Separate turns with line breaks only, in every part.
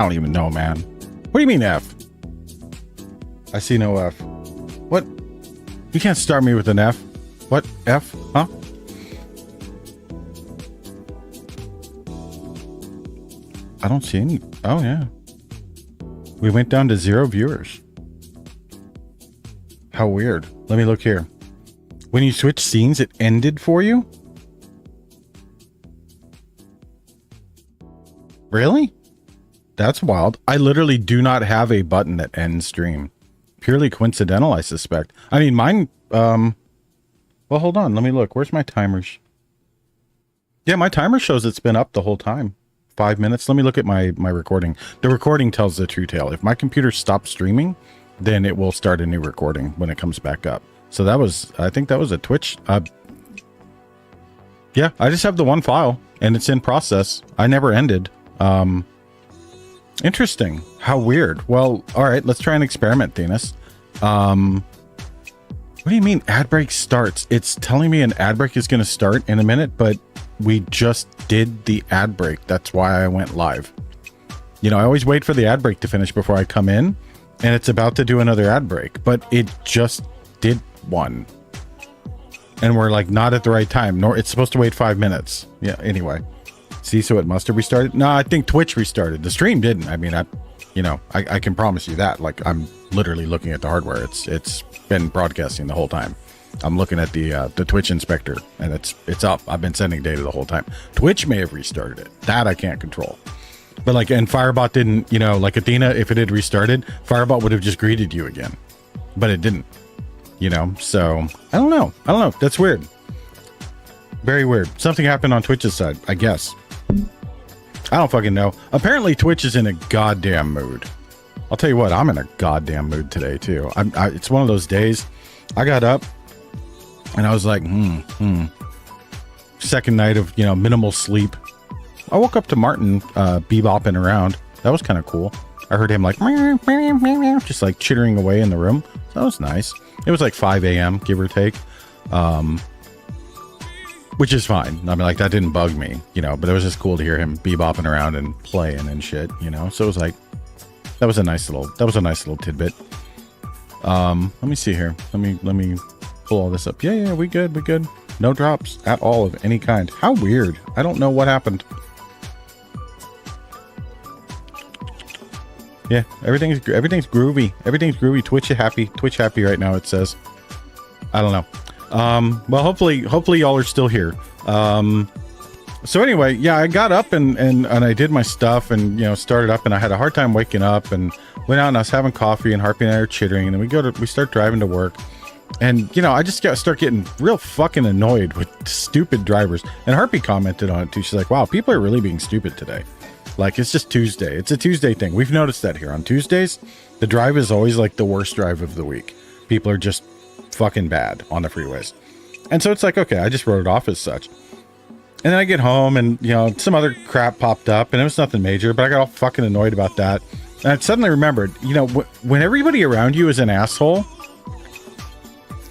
I don't even know, man. What do you mean F? I see no F. What? You can't start me with an F. What? F? Huh? I don't see any. Oh, yeah. We went down to 0 viewers. How weird. Let me look here. When you switch scenes, it ended for you? Really? That's wild. I literally do not have a button that ends stream. Purely coincidental, I suspect. I mean, mine, well, hold on. Let me look. Where's my timers? Yeah, my timer shows it's been up the whole time. 5 minutes. Let me look at my recording. The recording tells the true tale. If my computer stops streaming, then it will start a new recording when it comes back up. So that was, I think that was a Twitch. Yeah, I just have the one file and it's in process. I never ended. Interesting. How weird. Well, all right, let's try an experiment, Venus. What do you mean ad break starts? It's telling me an ad break is going to start in a minute, but we just did the ad break. That's why I went live. You know, I always wait for the ad break to finish before I come in, and it's about to do another ad break, but it just did one. And we're like not at the right time, nor it's supposed to wait 5 minutes. Yeah, anyway. See, so it must have restarted. No, I think Twitch restarted. The stream didn't. I mean, I can promise you that. Like, I'm literally looking at the hardware. It's been broadcasting the whole time. I'm looking at the Twitch inspector, and it's up. I've been sending data the whole time. Twitch may have restarted it. That I can't control. But like, and Firebot didn't, you know, like Athena, if it had restarted, Firebot would have just greeted you again. But it didn't, you know, so I don't know. That's weird. Very weird. Something happened on Twitch's side, I guess. I don't fucking know. Apparently Twitch is in a goddamn mood. I'll tell you what, I'm in a goddamn mood today too. It's one of those days. I got up and I was like, second night of, you know, minimal sleep. I woke up to Martin bebopping around. That was kind of cool. I heard him like just like chittering away in the room. That was nice. It was like 5 a.m. give or take. Which is fine. I mean, like, that didn't bug me, you know, but it was just cool to hear him bebopping around and playing and shit, you know. So it was like, that was a nice little tidbit. Let me see here. Let me pull all this up. Yeah, we good. No drops at all of any kind. How weird. I don't know what happened. Yeah, everything's groovy. Everything's groovy. Twitch happy right now, it says. I don't know. Well, hopefully y'all are still here. So anyway, yeah, I got up and I did my stuff and, you know, started up, and I had a hard time waking up, and went out and I was having coffee, and Harpy and I are chittering, and then we start driving to work, and, you know, I just start getting real fucking annoyed with stupid drivers. And Harpy commented on it too. She's like, wow, people are really being stupid today. Like, it's just Tuesday. It's a Tuesday thing. We've noticed that here on Tuesdays. The drive is always like the worst drive of the week. People are just fucking bad on the freeways. And so it's like, okay, I just wrote it off as such. And then I get home, and, you know, some other crap popped up, and it was nothing major, but I got all fucking annoyed about that. And I suddenly remembered, you know, when everybody around you is an asshole,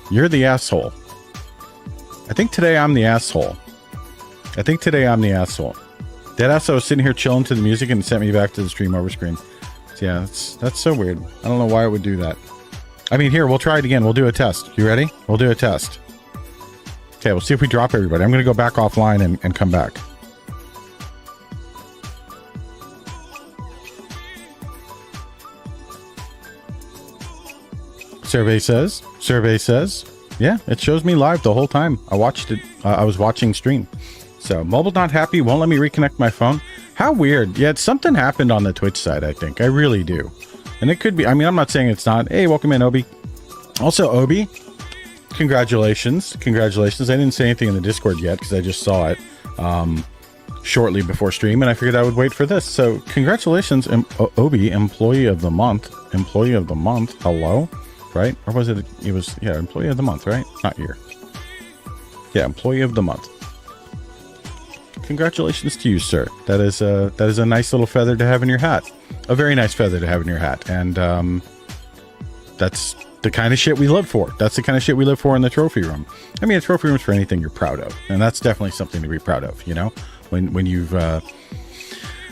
you're the asshole. I think today I'm the asshole. Deadass, I was sitting here chilling to the music, and it sent me back to the stream over screen. So yeah, that's so weird. I don't know why it would do that. I mean, here, we'll try it again. We'll do a test. You ready? We'll do a test. Okay, we'll see if we drop everybody. I'm going to go back offline and come back. Survey says, yeah, it shows me live the whole time. I watched it. I was watching stream. So, mobile not happy. Won't let me reconnect my phone. How weird. Yeah, something happened on the Twitch side, I think. I really do. And it could be, I mean, I'm not saying it's not. Hey, welcome in, Obi. Also, Obi, congratulations. I didn't say anything in the Discord yet because I just saw it shortly before stream, and I figured I would wait for this. So, congratulations, Obi, employee of the month. Hello, right? Or was it? It was, yeah, employee of the month, right? Not year. Yeah, employee of the month. Congratulations to you, sir. That is a nice little feather to have in your hat. A very nice feather to have in your hat. And that's the kind of shit we live for. That's the kind of shit we live for in the trophy room. I mean, a trophy room is for anything you're proud of. And that's definitely something to be proud of, you know? When you've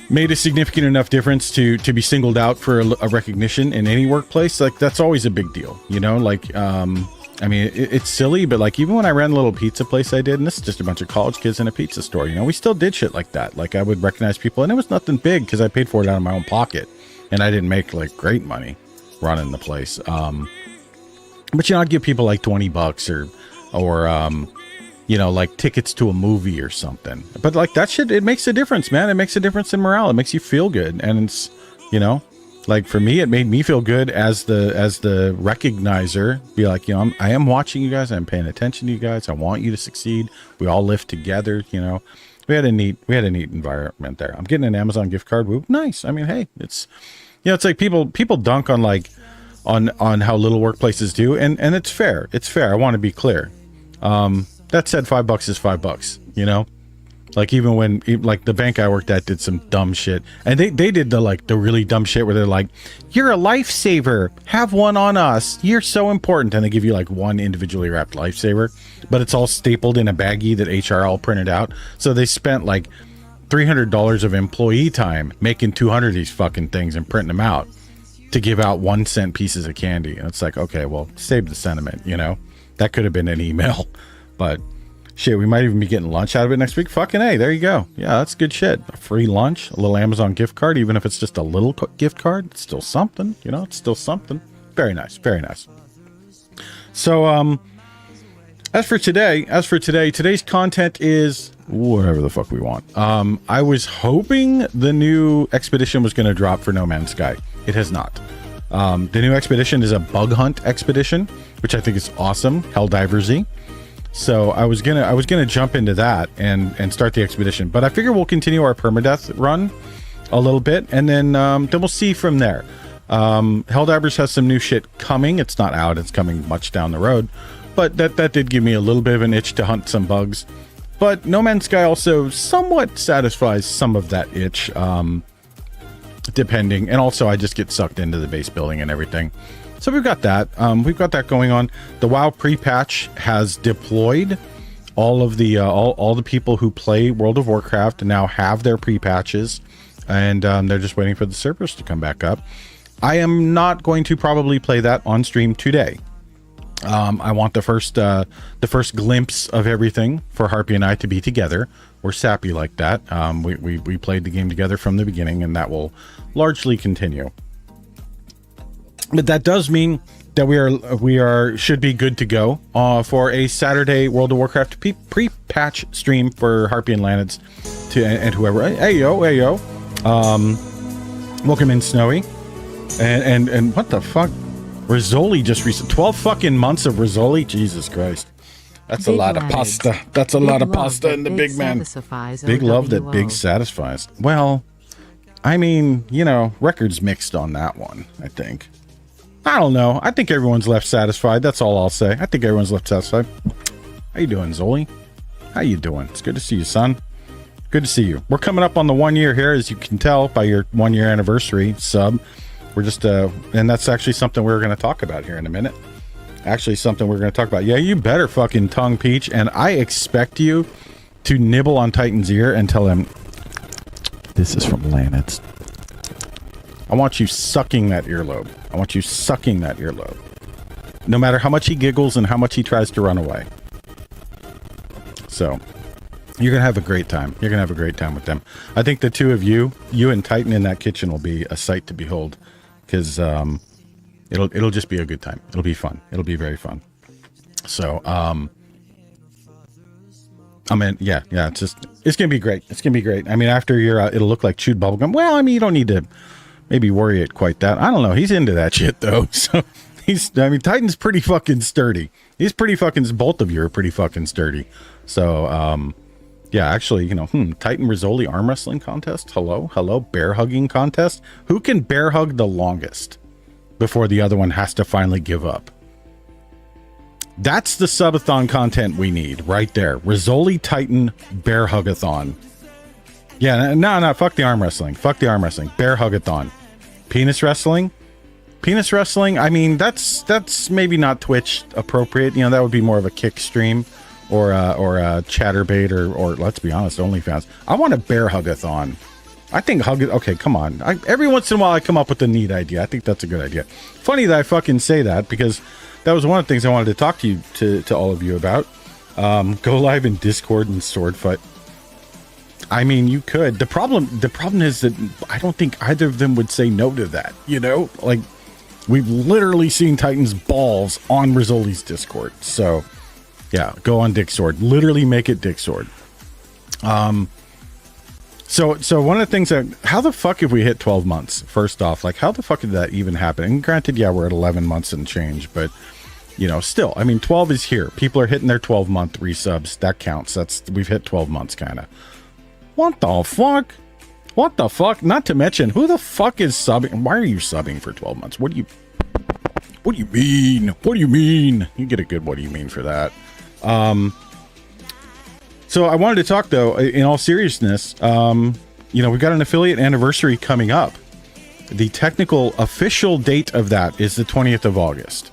made a significant enough difference to be singled out for a recognition in any workplace, like that's always a big deal, you know. Like I mean, it's silly, but like even when I ran a little pizza place I did, and this is just a bunch of college kids in a pizza store, you know, we still did shit like that. Like I would recognize people, and it was nothing big because I paid for it out of my own pocket, and I didn't make like great money running the place. But you know, I'd give people like $20 or you know, like tickets to a movie or something. But like that shit, it makes a difference, man. It makes a difference in morale. It makes you feel good. And it's, you know, like for me, it made me feel good as the recognizer. Be like, you know, I am watching you guys. I'm paying attention to you guys. I want you to succeed. We all live together, you know. We had a neat environment there. I'm getting an Amazon gift card. Whoop, nice. I mean, hey, it's, you know, it's like people dunk on like on how little workplaces do, and it's fair. It's fair. I want to be clear. That said, $5 is $5, you know. Like even when like the bank I worked at did some dumb shit, and they did the really dumb shit where they're like, "You're a lifesaver. Have one on us. You're so important," and they give you like one individually wrapped lifesaver, but it's all stapled in a baggie that HR all printed out. So they spent like $300 of employee time making 200 of these fucking things and printing them out to give out 1-cent pieces of candy. And it's like, okay, well, save the sentiment, you know. That could have been an email. But shit, we might even be getting lunch out of it next week. Fucking A, there you go. Yeah, that's good shit. A free lunch, a little Amazon gift card, even if it's just a little gift card, it's still something, you know, it's still something. Very nice, very nice. So, as for today, today's content is whatever the fuck we want. I was hoping the new expedition was going to drop for No Man's Sky. It has not. The new expedition is a bug hunt expedition, which I think is awesome. Helldiversy. So I was gonna jump into that and start the expedition, but I figure we'll continue our permadeath run a little bit, and then we'll see from there. Helldivers has some new shit coming. It's not out. It's coming much down the road, but that did give me a little bit of an itch to hunt some bugs. But No Man's Sky also somewhat satisfies some of that itch, depending. And also I just get sucked into the base building and everything. So we've got that. We've got that going on. The WoW pre-patch has deployed. All of the all the people who play World of Warcraft now have their pre-patches, and they're just waiting for the servers to come back up. I am not going to probably play that on stream today. I want the first glimpse of everything for Harpy and I to be together. We're sappy like that. We played the game together from the beginning, and that will largely continue. But that does mean that we should be good to go for a Saturday World of Warcraft pre-patch stream for Harpy and Lanids and whoever. Hey yo. Welcome in, Snowy. And what the fuck? Rizzoli just recent 12 fucking months of Rizzoli. Jesus Christ. That's big a lot of pasta. That's a lot of pasta in the big man. Big love that big satisfies. Well, I mean, you know, records mixed on that one, I think. I don't know. I think everyone's left satisfied. That's all I'll say. I think everyone's left satisfied. How you doing, Zoli? How you doing? It's good to see you, son. Good to see you. We're coming up on the 1 year here, as you can tell by your 1 year anniversary sub. We're just, and that's actually something we're going to talk about here in a minute. Actually, something we're going to talk about. Yeah, you better fucking tongue Peach, and I expect you to nibble on Titan's ear and tell him, this is from Lanids. I want you sucking that earlobe. I want you sucking that earlobe. No matter how much he giggles and how much he tries to run away. So, you're going to have a great time. You're going to have a great time with them. I think the two of you and Titan in that kitchen will be a sight to behold. Because it'll just be a good time. It'll be fun. It'll be very fun. So, I mean, yeah, it's going to be great. It's going to be great. I mean, after you're out, it'll look like chewed bubblegum. Well, I mean, you don't need to maybe worry it quite that. I don't know. He's into that shit, though. So, Titan's pretty fucking sturdy. He's pretty fucking, both of you are pretty fucking sturdy. So, yeah, actually, you know, Titan Rizzoli arm wrestling contest. Hello, bear hugging contest. Who can bear hug the longest before the other one has to finally give up? That's the subathon content we need right there. Rizzoli Titan bear hugathon. Yeah, no, fuck the arm wrestling. Fuck the arm wrestling. Bear hugathon. Penis wrestling. I mean, that's maybe not Twitch appropriate. You know, that would be more of a kick stream. Or a chatterbait or let's be honest, OnlyFans. I want a bear hugathon. I think hug it. Okay, come on. Every once in a while I come up with a neat idea. I think that's a good idea. Funny that I fucking say that, because that was one of the things I wanted to talk to you, to all of you about. Go live in Discord and Swordfoot. I mean, you could. The problem is that I don't think either of them would say no to that. You know, like, we've literally seen Titan's balls on Rizzoli's Discord. So yeah, go on Dick Sword. Literally make it Dick Sword. So one of the things that, how the fuck have we hit 12 months? First off, like, how the fuck did that even happen? And granted, yeah, we're at 11 months and change, but you know, still, I mean, 12 is here. People are hitting their 12-month resubs. That counts. We've hit 12 months, kind of. What the fuck? What the fuck? Not to mention, who the fuck is subbing? Why are you subbing for 12 months? What do you mean? What do you mean? You get a good what do you mean for that. So I wanted to talk, though, in all seriousness, you know, we've got an affiliate anniversary coming up. The technical official date of that is the 20th of August.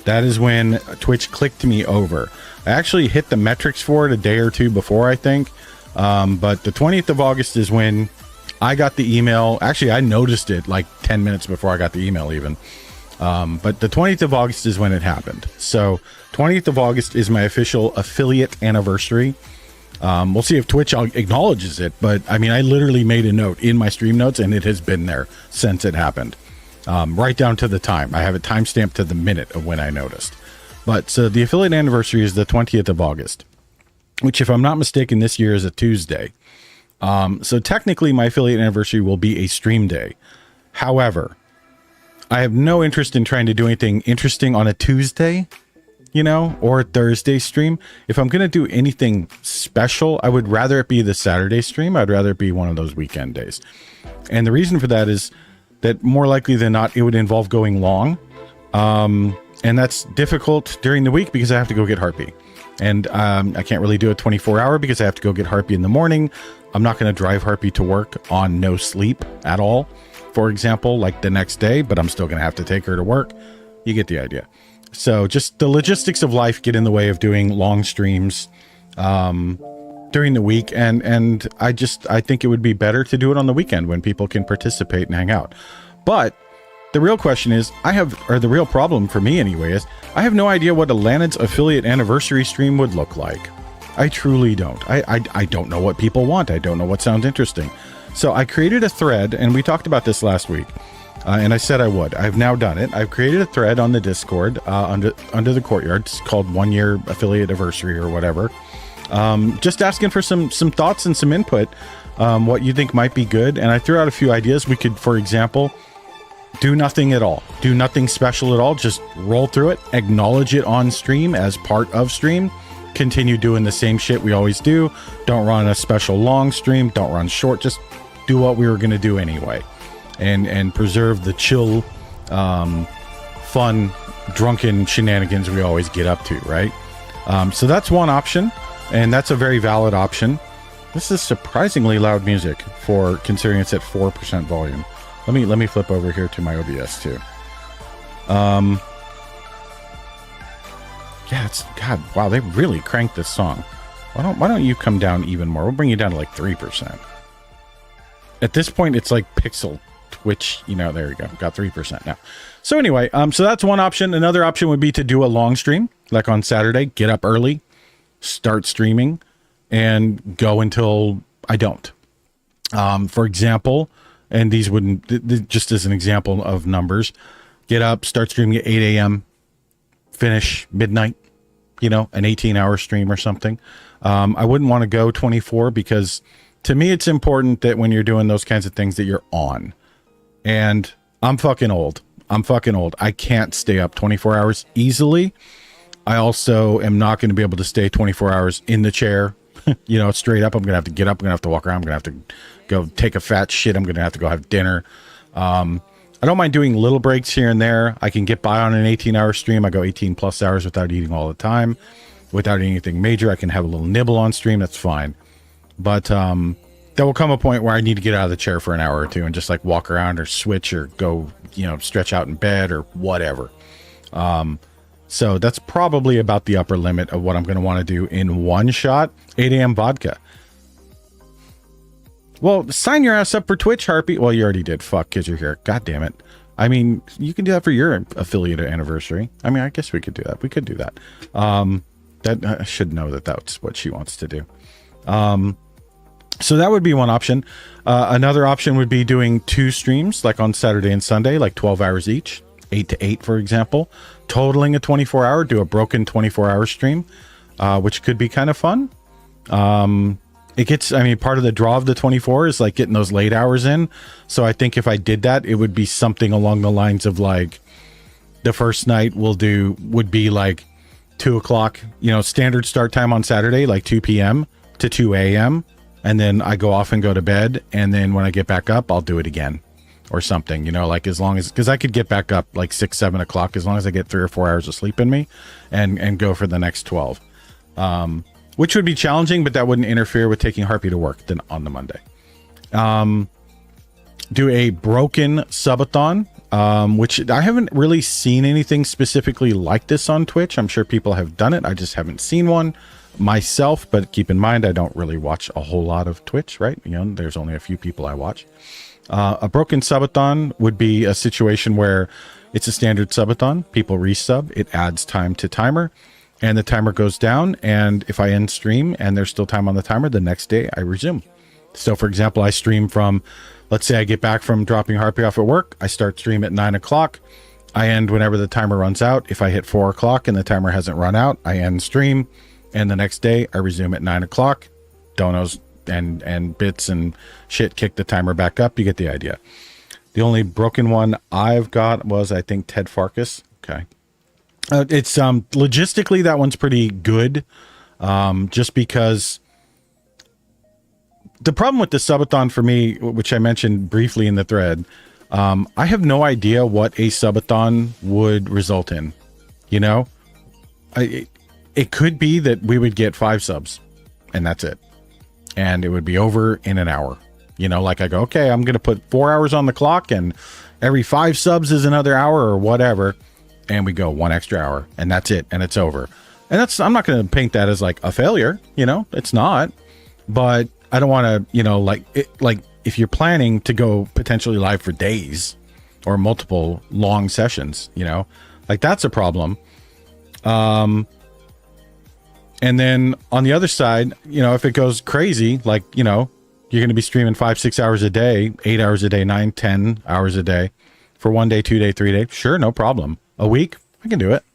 That is when Twitch clicked me over. I actually hit the metrics for it a day or two before, I think. But the 20th of August is when I got the email. Actually, I noticed it like 10 minutes before I got the email even. But the 20th of August is when it happened. So 20th of August is my official affiliate anniversary. We'll see if Twitch acknowledges it. But I mean, I literally made a note in my stream notes and it has been there since it happened. Right down to the time. I have it timestamped to the minute of when I noticed. But so the affiliate anniversary is the 20th of August, which, if I'm not mistaken, this year is a Tuesday. So technically my affiliate anniversary will be a stream day. However, I have no interest in trying to do anything interesting on a Tuesday, you know, or a Thursday stream. If I'm going to do anything special, I would rather it be the Saturday stream. I'd rather it be one of those weekend days. And the reason for that is that more likely than not, it would involve going long. And that's difficult during the week because I have to go get Harpy. And I can't really do a 24-hour because I have to go get Harpy in the morning. I'm not going to drive Harpy to work on no sleep at all, for example, like the next day, but I'm still going to have to take her to work. You get the idea. So just the logistics of life get in the way of doing long streams during the week. And I think it would be better to do it on the weekend when people can participate and hang out. But the real question is, the real problem for me anyway is, I have no idea what Alanid's affiliate anniversary stream would look like. I truly don't. I don't know what people want. I don't know what sounds interesting. So I created a thread, and we talked about this last week, and I said I would. I've now done it. I've created a thread on the Discord under the Courtyard. It's called 1 Year Affiliate Anniversary or whatever. Just asking for some thoughts and some input, what you think might be good. And I threw out a few ideas. We could, for example, do nothing at all. Do nothing special at all. Just roll through it. Acknowledge it on stream as part of stream. Continue doing the same shit we always do. Don't run a special long stream. Don't run short. Just do what we were going to do anyway. And preserve the chill, fun, drunken shenanigans we always get up to, right? So that's one option. And that's a very valid option. This is surprisingly loud music for considering it's at 4% volume. Let me flip over here to my OBS too. Yeah, it's God. Wow, they really cranked this song. Why don't you come down even more? We'll bring you down to like 3%. At this point, it's like pixel Twitch. You know, there you go. Got 3% now. So anyway, so that's one option. Another option would be to do a long stream, like on Saturday. Get up early, start streaming, and go until I don't. For example. And these wouldn't, just as an example of numbers, get up, start streaming at 8 a.m., finish midnight, you know, an 18-hour stream or something. I wouldn't want to go 24 because to me, it's important that when you're doing those kinds of things that you're on. And I'm fucking old. I can't stay up 24 hours easily. I also am not going to be able to stay 24 hours in the chair, you know, straight up. I'm going to have to get up. I'm going to have to walk around. I'm going to have to go take a fat shit. I'm going to have to go have dinner. I don't mind doing little breaks here and there. I can get by on an 18-hour stream. I go 18 plus hours without eating all the time, without anything major. I can have a little nibble on stream. That's fine. But there will come a point where I need to get out of the chair for an hour or two and just like walk around or switch or go, you know, stretch out in bed or whatever. So that's probably about the upper limit of what I'm going to want to do in one shot. 8 a.m. vodka. Well, sign your ass up for Twitch, Harpy. Well, you already did. Fuck, because you're here. God damn it. I mean, you can do that for your affiliate anniversary. I mean, I guess we could do that. We could do that. That I should know that that's what she wants to do. So that would be one option. Another option would be doing 2 streams, like on Saturday and Sunday, like 12 hours each, 8 to 8, for example, totaling a 24-hour, do a broken 24-hour stream, which could be kind of fun. It gets, I mean, part of the draw of the 24 is like getting those late hours in. So I think if I did that, it would be something along the lines of like the first night would be like 2 o'clock, you know, standard start time on Saturday, like 2 p.m. to 2 a.m. And then I go off and go to bed. And then when I get back up, I'll do it again or something, you know, like as long as, because I could get back up like 6, 7 o'clock, as long as I get 3 or 4 hours of sleep in me and go for the next 12. Which would be challenging, but that wouldn't interfere with taking Harpy to work then on the Monday. Do a broken subathon, which I haven't really seen anything specifically like this on Twitch. I'm sure people have done it. I just haven't seen one myself, but keep in mind, I don't really watch a whole lot of Twitch, right? You know, there's only a few people I watch. A broken subathon would be a situation where it's a standard subathon. People resub. It adds time to timer. And the timer goes down, and if I end stream and there's still time on the timer, the next day I resume. So for example, I stream from, let's say I get back from dropping Harpy off at work, I start stream at 9 o'clock, I end whenever the timer runs out. If I hit 4 o'clock and the timer hasn't run out, I end stream, and the next day I resume at 9 o'clock. Donos and bits and shit kick the timer back up. You get the idea. The only broken one I've got was, I think, Ted Farkas. Okay. It's logistically, that one's pretty good, just because the problem with the subathon for me, which I mentioned briefly in the thread, I have no idea what a subathon would result in. You know, it could be that we would get 5 subs and that's it, and it would be over in an hour. You know, like I go, okay, I'm gonna put 4 hours on the clock, and every 5 subs is another hour or whatever. And we go 1 extra hour, and that's it, and it's over. And that's, I'm not going to paint that as like a failure, you know, it's not, but I don't want to, you know, like if you're planning to go potentially live for days or multiple long sessions, you know, like that's a problem. And then on the other side, you know, if it goes crazy, like, you know, you're going to be streaming 5, 6 hours a day, 8 hours a day, 9, 10 hours a day for 1 day, 2 day, 3 day. Sure. No problem. A week, I can do it.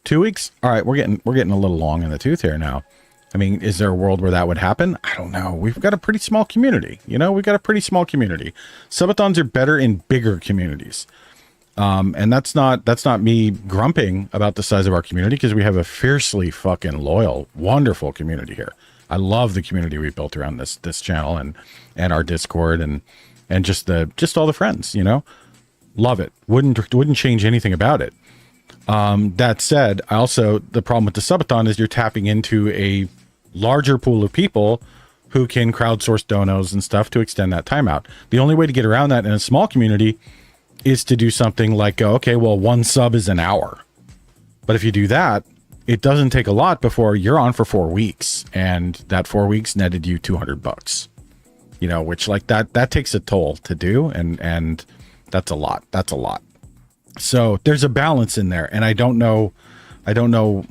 2 weeks, all right. We're getting a little long in the tooth here now. I mean, is there a world where that would happen? I don't know. We've got a pretty small community. You know, we've got a pretty small community. Subathons are better in bigger communities, and that's not me grumping about the size of our community, because we have a fiercely fucking loyal, wonderful community here. I love the community we built around this channel and our Discord and just all the friends. You know, love it. Wouldn't change anything about it. That said, the problem with the subathon is you're tapping into a larger pool of people who can crowdsource donos and stuff to extend that timeout. The only way to get around that in a small community is to do something like, okay, well, 1 sub is an hour. But if you do that, it doesn't take a lot before you're on for 4 weeks, and that 4 weeks netted you $200, you know, which like that takes a toll to do. And that's a lot. That's a lot. So there's a balance in there, and I don't know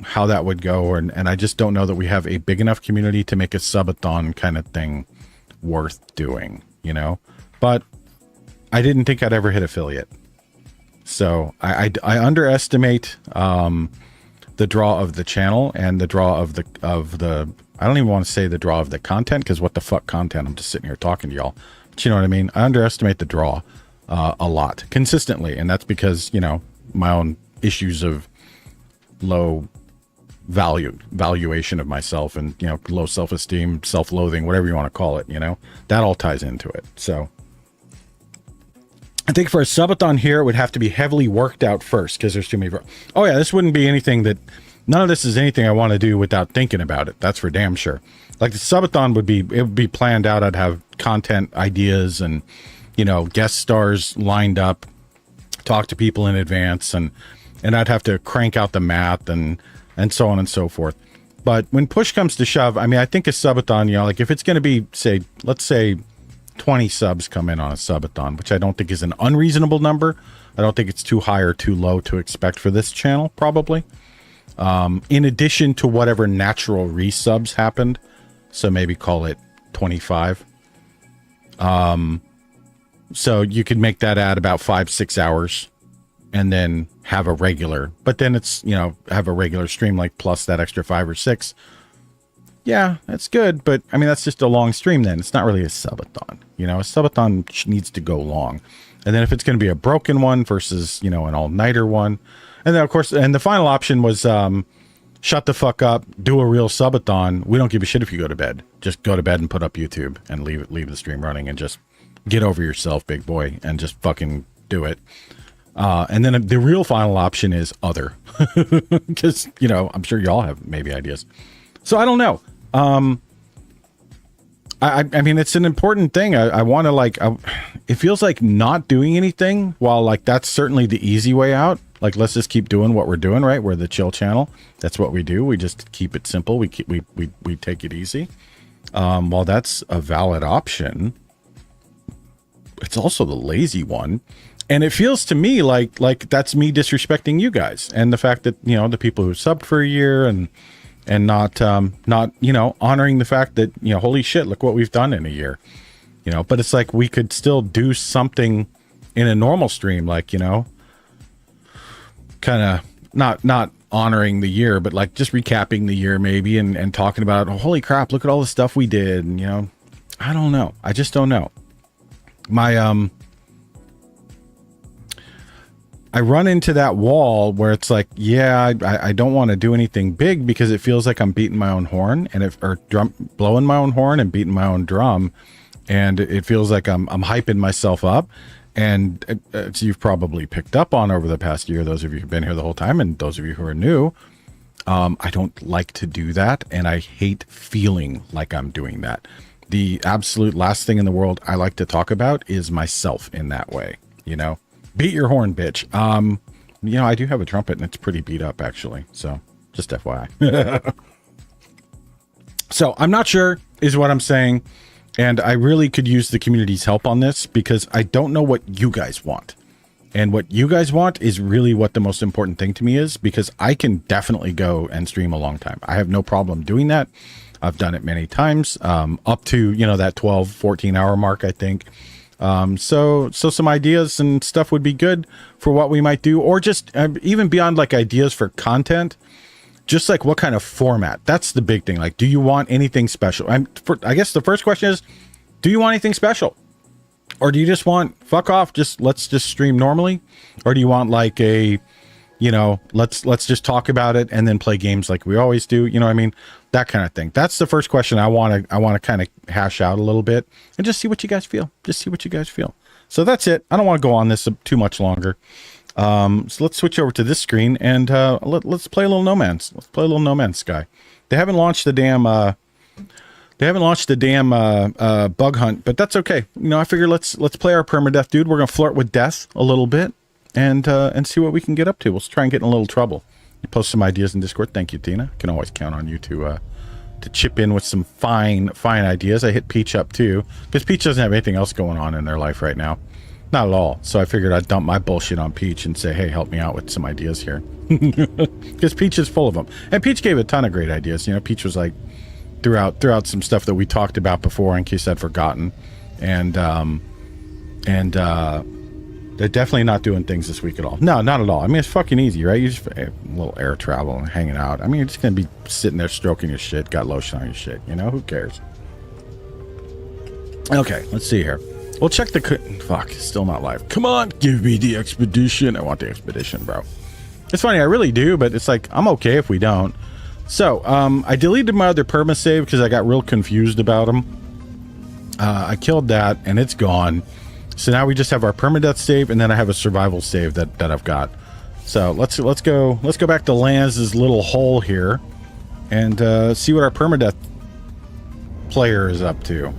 how that would go, and I just don't know that we have a big enough community to make a subathon kind of thing worth doing, you know. But I didn't think I'd ever hit affiliate, so I underestimate the draw of the channel and the draw of the I don't even want to say the draw of the content, because what the fuck content? I'm just sitting here talking to y'all, but you know what I mean. I underestimate the draw a lot consistently, and that's because, you know, my own issues of low valuation of myself, and, you know, low self-esteem, self-loathing, whatever you want to call it, you know, that all ties into it. So I think for a subathon here, it would have to be heavily worked out first, because there's too many. Oh yeah, this wouldn't be anything that, none of this is anything I want to do without thinking about it. That's for damn sure. Like the subathon would be planned out. I'd have content ideas and, you know, guest stars lined up, talk to people in advance, and I'd have to crank out the math and so on and so forth. But when push comes to shove, I mean, I think a subathon, you know, like if it's going to be, let's say 20 subs come in on a subathon, which I don't think is an unreasonable number. I don't think it's too high or too low to expect for this channel, probably. In addition to whatever natural resubs happened. So maybe call it 25. So you could make that at about 5-6 hours and then have a regular, but then it's, you know, have a regular stream like plus that extra 5 or 6. Yeah, that's good. But I mean, that's just a long stream. Then it's not really a subathon, you know, a subathon needs to go long. And then if it's going to be a broken one versus, you know, an all-nighter one. And then of course, and the final option was, shut the fuck up, do a real subathon. We don't give a shit if you go to bed. Just go to bed and put up YouTube and leave the stream running and just get over yourself, big boy, and just fucking do it. And then the real final option is other, because, you know, I'm sure y'all have maybe ideas. So I don't know. I mean, it's an important thing. I want to like, it feels like not doing anything, while like that's certainly the easy way out. Like, let's just keep doing what we're doing, right? We're the chill channel. That's what we do. We just keep it simple. We take it easy. While that's a valid option, it's also the lazy one. And it feels to me like that's me disrespecting you guys, and the fact that, you know, the people who subbed for a year and not, you know, honoring the fact that, you know, holy shit, look what we've done in a year, you know. But it's like we could still do something in a normal stream, like, you know, kind of not honoring the year, but like just recapping the year maybe, and talking about, oh, holy crap, look at all the stuff we did. And, you know, I don't know. I just don't know. I run into that wall where it's like, yeah, I don't want to do anything big because it feels like I'm beating my own horn, and blowing my own horn and beating my own drum. And it feels like I'm hyping myself up. And as you've probably picked up on over the past year, those of you who've been here the whole time, and those of you who are new, I don't like to do that. And I hate feeling like I'm doing that. The absolute last thing in the world I like to talk about is myself in that way, you know. Beat your horn, bitch. You know, I do have a trumpet and it's pretty beat up, actually. So just FYI. So I'm not sure is what I'm saying. And I really could use the community's help on this, because I don't know what you guys want. And what you guys want is really what the most important thing to me is, because I can definitely go and stream a long time. I have no problem doing that. I've done it many times, up to, you know, that 12, 14 hour mark, I think. So some ideas and stuff would be good for what we might do, or just even beyond like ideas for content, just like what kind of format. That's the big thing. Like, do you want anything special? I guess the first question is, do you want anything special, or do you just want fuck off? Let's just stream normally, or do you want like a, you know, let's just talk about it and then play games like we always do. You know what I mean? That kind of thing. That's the first question I want to kind of hash out a little bit and just see what you guys feel. Just see what you guys feel. So that's it. I don't want to go on this too much longer. So let's switch over to this screen and let's play a little No Man's. Let's play a little No Man's Sky. They haven't launched the damn bug hunt, but that's okay. You know, I figure let's play our permadeath dude. We're gonna flirt with death a little bit and see what we can get up to. We'll try and get in a little trouble. You post some ideas in Discord. Thank you, Tina. Can always count on you to chip in with some fine ideas. I hit Peach up too, because Peach doesn't have anything else going on in their life right now. Not at all. So I figured I'd dump my bullshit on Peach and say, hey, help me out with some ideas here. Because Peach is full of them. And Peach gave a ton of great ideas. You know, Peach was like, throughout some stuff that we talked about before in case I'd forgotten. And they're definitely not doing things this week at all. No, not at all. I mean, it's fucking easy, right? You just a little air travel and hanging out. I mean, you're just going to be sitting there stroking your shit, got lotion on your shit. You know, who cares? Okay, let's see here. We'll check the... Fuck, still not live. Come on, give me the expedition. I want the expedition, bro. It's funny, I really do, but it's like, I'm okay if we don't. So, I deleted my other perma save because I got real confused about them. I killed that, and it's gone. So now we just have our permadeath save, and then I have a survival save that I've got. So let's go back to Lance's little hole here, and see what our permadeath player is up to.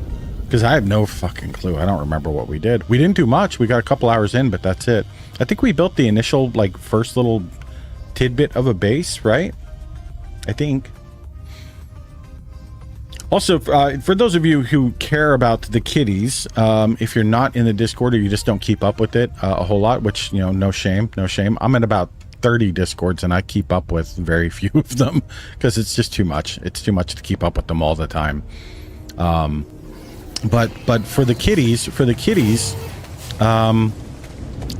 Because I have no fucking clue. I don't remember what we did. We didn't do much. We got a couple hours in, but that's it. I think we built the initial, like, first little tidbit of a base, right? I think. Also, for those of you who care about the kitties, if you're not in the Discord or you just don't keep up with it a whole lot, which, you know, no shame, no shame. I'm in about 30 Discords and I keep up with very few of them because it's just too much. It's too much to keep up with them all the time. But for the kitties,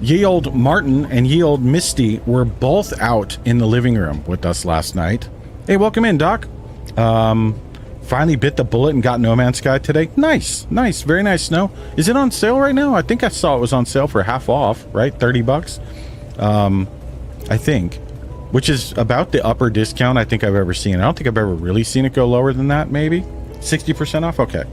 ye old Martin and ye old Misty were both out in the living room with us last night. Hey, welcome in, Doc. Finally bit the bullet and got No Man's Sky today. Nice, nice, very nice. Snow. Is it on sale right now? I think I saw it was on sale for half off, right? 30 bucks. I think, which is about the upper discount I think I've ever seen. I don't think I've ever really seen it go lower than that. Maybe 60% off. Okay.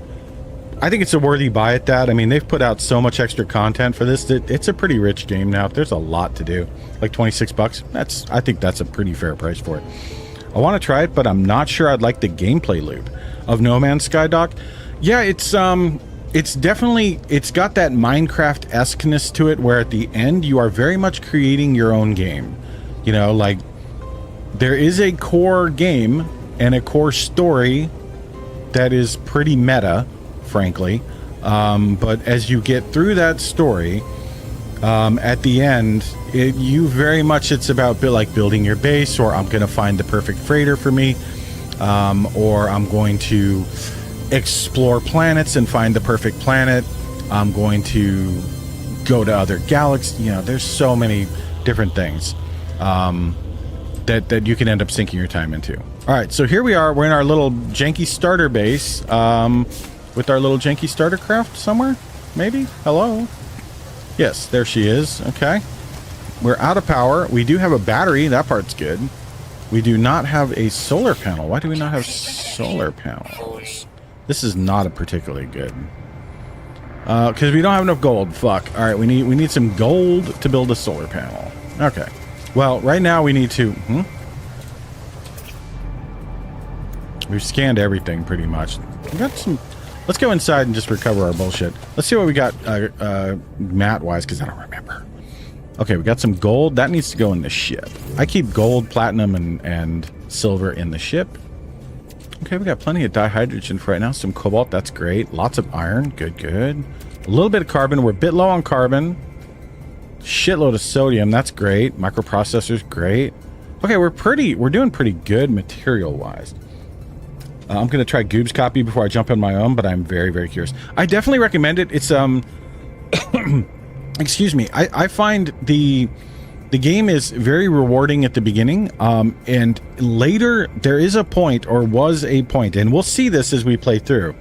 I think it's a worthy buy at that. I mean, they've put out so much extra content for this that it's a pretty rich game now. There's a lot to do. Like 26 bucks. I think that's a pretty fair price for it. I want to try it, but I'm not sure I'd like the gameplay loop of No Man's Sky, Doc. Yeah, it's definitely, it's got that Minecraft-esqueness to it, where at the end you are very much creating your own game. You know, like there is a core game and a core story that is pretty meta, frankly. But as you get through that story, at the end, it's about building your base, or I'm going to find the perfect freighter for me, or I'm going to explore planets and find the perfect planet. I'm going to go to other galaxies. You know, there's so many different things that you can end up sinking your time into. All right, so here we are. We're in our little janky starter base with our little janky starter craft somewhere, maybe. Hello. Yes, there she is. Okay. We're out of power. We do have a battery. That part's good. We do not have a solar panel. Why do we not have solar panels? This is not a particularly good. Because we don't have enough gold. Fuck. All right, we need some gold to build a solar panel. Okay. Well, right now we need to... We've scanned everything pretty much. We got some... Let's go inside and just recover our bullshit. Let's see what we got mat-wise, because I don't remember. Okay, we got some gold. That needs to go in the ship. I keep gold, platinum, and silver in the ship. Okay, we got plenty of dihydrogen for right now. Some cobalt, that's great. Lots of iron, good, good. A little bit of carbon. We're a bit low on carbon. Shitload of sodium, that's great. Microprocessors, great. Okay, we're doing pretty good material-wise. I'm going to try Goob's copy before I jump on my own, but I'm very, very curious. I definitely recommend it. It's, excuse me. I find the game is very rewarding at the beginning, and later there is a point, or was a point, and we'll see this as we play through.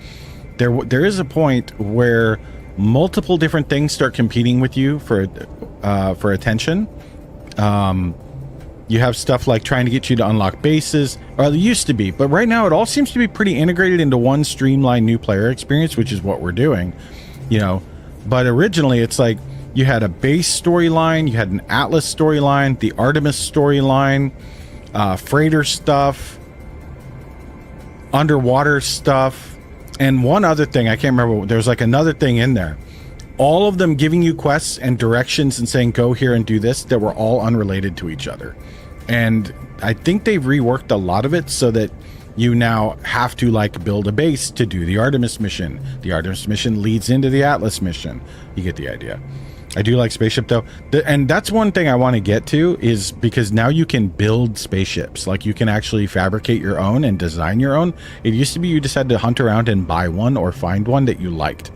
There is a point where multiple different things start competing with you for attention. You have stuff like trying to get you to unlock bases, or there used to be, but right now it all seems to be pretty integrated into one streamlined new player experience, which is what we're doing, you know. But originally it's like you had a base storyline, you had an Atlas storyline, the Artemis storyline, freighter stuff, underwater stuff, and one other thing, I can't remember, there's like another thing in there. All of them giving you quests and directions and saying, go here and do this, that were all unrelated to each other. And I think they've reworked a lot of it so that you now have to like build a base to do the Artemis mission. The Artemis mission leads into the Atlas mission. You get the idea. I do like spaceship though. And that's one thing I want to get to, is because now you can build spaceships. Like you can actually fabricate your own and design your own. It used to be you just had to hunt around and buy one or find one that you liked.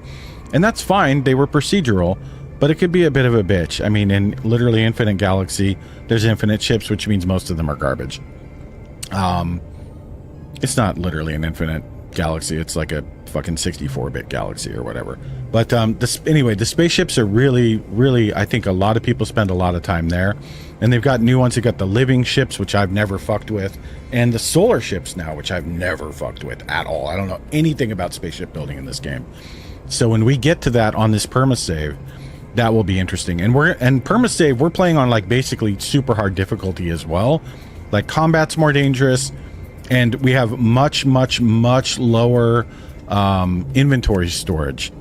And that's fine. They were procedural, but it could be a bit of a bitch. I mean, in literally Infinite Galaxy, there's infinite ships, which means most of them are garbage. It's not literally an infinite galaxy. It's like a fucking 64-bit galaxy or whatever. But anyway, the spaceships are really, really, I think a lot of people spend a lot of time there. And they've got new ones. They've got the living ships, which I've never fucked with, and the solar ships now, which I've never fucked with at all. I don't know anything about spaceship building in this game. So when we get to that on this permasave, that will be interesting. And permasave, we're playing on like basically super hard difficulty as well. Like combat's more dangerous, and we have much, much, much lower inventory storage.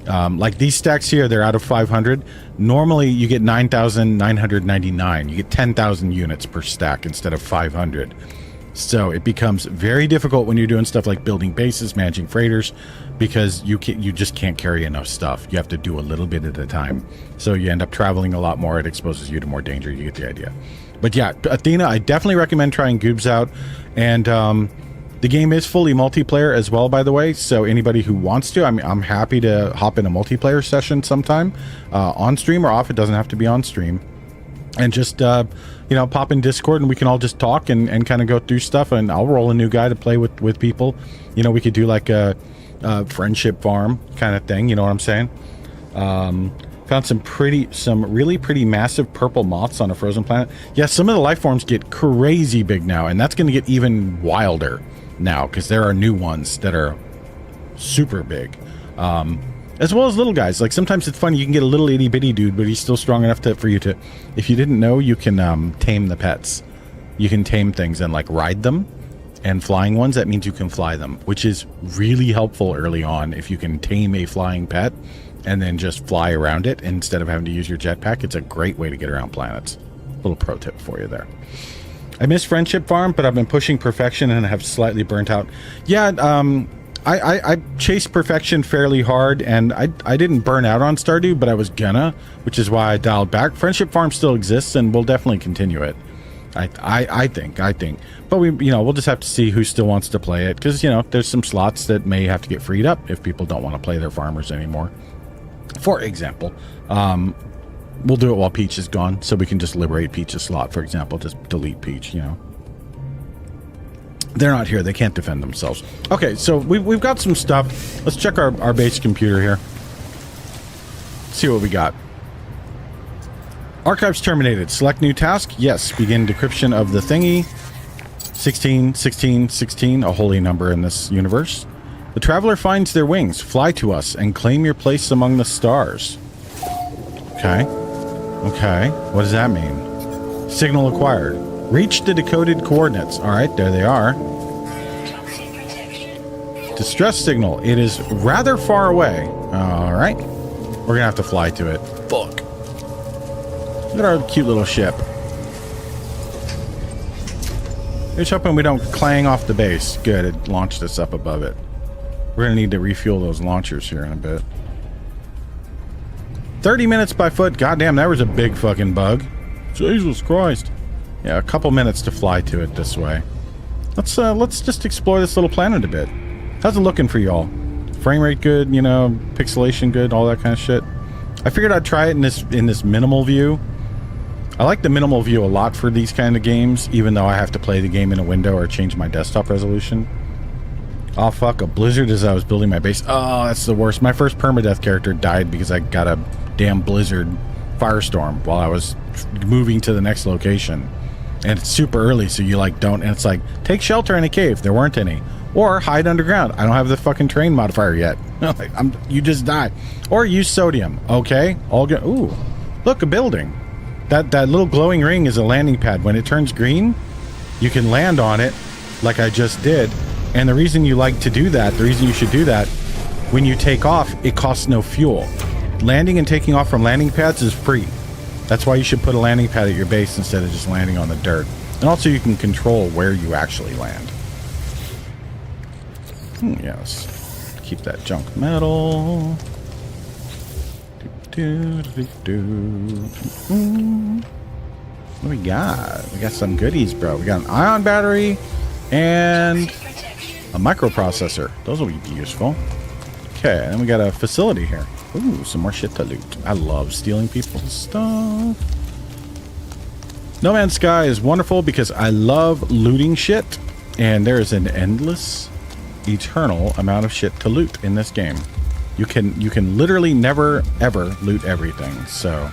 Like these stacks here, they're out of 500. Normally you get 9,999. You get 10,000 units per stack instead of 500. So it becomes very difficult when you're doing stuff like building bases, managing freighters, because you just can't carry enough stuff. You have to do a little bit at a time. So you end up traveling a lot more. It exposes you to more danger. You get the idea. But yeah, Athena, I definitely recommend trying Goobs out. And the game is fully multiplayer as well, by the way. So anybody who wants to, I'm happy to hop in a multiplayer session sometime on stream or off. It doesn't have to be on stream. And just, pop in Discord and we can all just talk and kind of go through stuff. And I'll roll a new guy to play with people. We could do like a friendship farm kind of thing. You know what I'm saying? Found some really pretty massive purple moths on a frozen planet. Yeah, some of the life forms get crazy big now. And that's going to get even wilder now because there are new ones that are super big. As well as little guys. Like sometimes it's funny, you can get a little itty bitty dude, but he's still strong enough for you to, if you didn't know, you can tame the pets. You can tame things and like ride them. And flying ones, that means you can fly them, which is really helpful early on. If you can tame a flying pet and then just fly around it instead of having to use your jetpack, it's a great way to get around planets. Little pro tip for you there. I miss Friendship Farm, but I've been pushing Perfection and have slightly burnt out. Yeah, I chased Perfection fairly hard, and I didn't burn out on Stardew, but I was gonna, which is why I dialed back. Friendship Farm still exists, and we'll definitely continue it. I think. But we'll just have to see who still wants to play it, because, there's some slots that may have to get freed up if people don't want to play their farmers anymore. For example, we'll do it while Peach is gone, so we can just liberate Peach's slot, for example. Just delete Peach, They're not here. They can't defend themselves. Okay, so we've got some stuff. Let's check our base computer here. See what we got. Archives terminated. Select new task. Yes. Begin decryption of the thingy. 16, 16, 16. A holy number in this universe. The traveler finds their wings. Fly to us and claim your place among the stars. Okay. Okay. What does that mean? Signal acquired. Reach the decoded coordinates. All right, there they are. Distress signal. It is rather far away. All right. We're going to have to fly to it. Fuck. Look at our cute little ship. Just hoping we don't clang off the base. Good, it launched us up above it. We're going to need to refuel those launchers here in a bit. 30 minutes by foot. Goddamn, that was a big fucking bug. Jesus Christ. Yeah, a couple minutes to fly to it this way. Let's just explore this little planet a bit. How's it looking for y'all? Frame rate good, pixelation good, all that kind of shit. I figured I'd try it in this minimal view. I like the minimal view a lot for these kind of games, even though I have to play the game in a window or change my desktop resolution. Oh fuck, a blizzard as I was building my base. Oh, that's the worst. My first permadeath character died because I got a damn blizzard firestorm while I was moving to the next location. And it's super early, so you don't, and it's like, take shelter in a cave. There weren't any. Or hide underground. I don't have the fucking terrain modifier yet. You just die. Or use sodium. Okay, all good. Ooh, look, a building. That little glowing ring is a landing pad. When it turns green, you can land on it like I just did. And the reason you like to do that, the reason you should do that, when you take off, it costs no fuel. Landing and taking off from landing pads is free. That's why you should put a landing pad at your base instead of just landing on the dirt. And also you can control where you actually land. Yes. Keep that junk metal. What do we got? We got some goodies, bro. We got an ion battery and a microprocessor. Those will be useful. Okay, and then we got a facility here. Ooh, some more shit to loot. I love stealing people's stuff. No Man's Sky is wonderful because I love looting shit, and there is an endless, eternal amount of shit to loot in this game. You can literally never ever loot everything. So,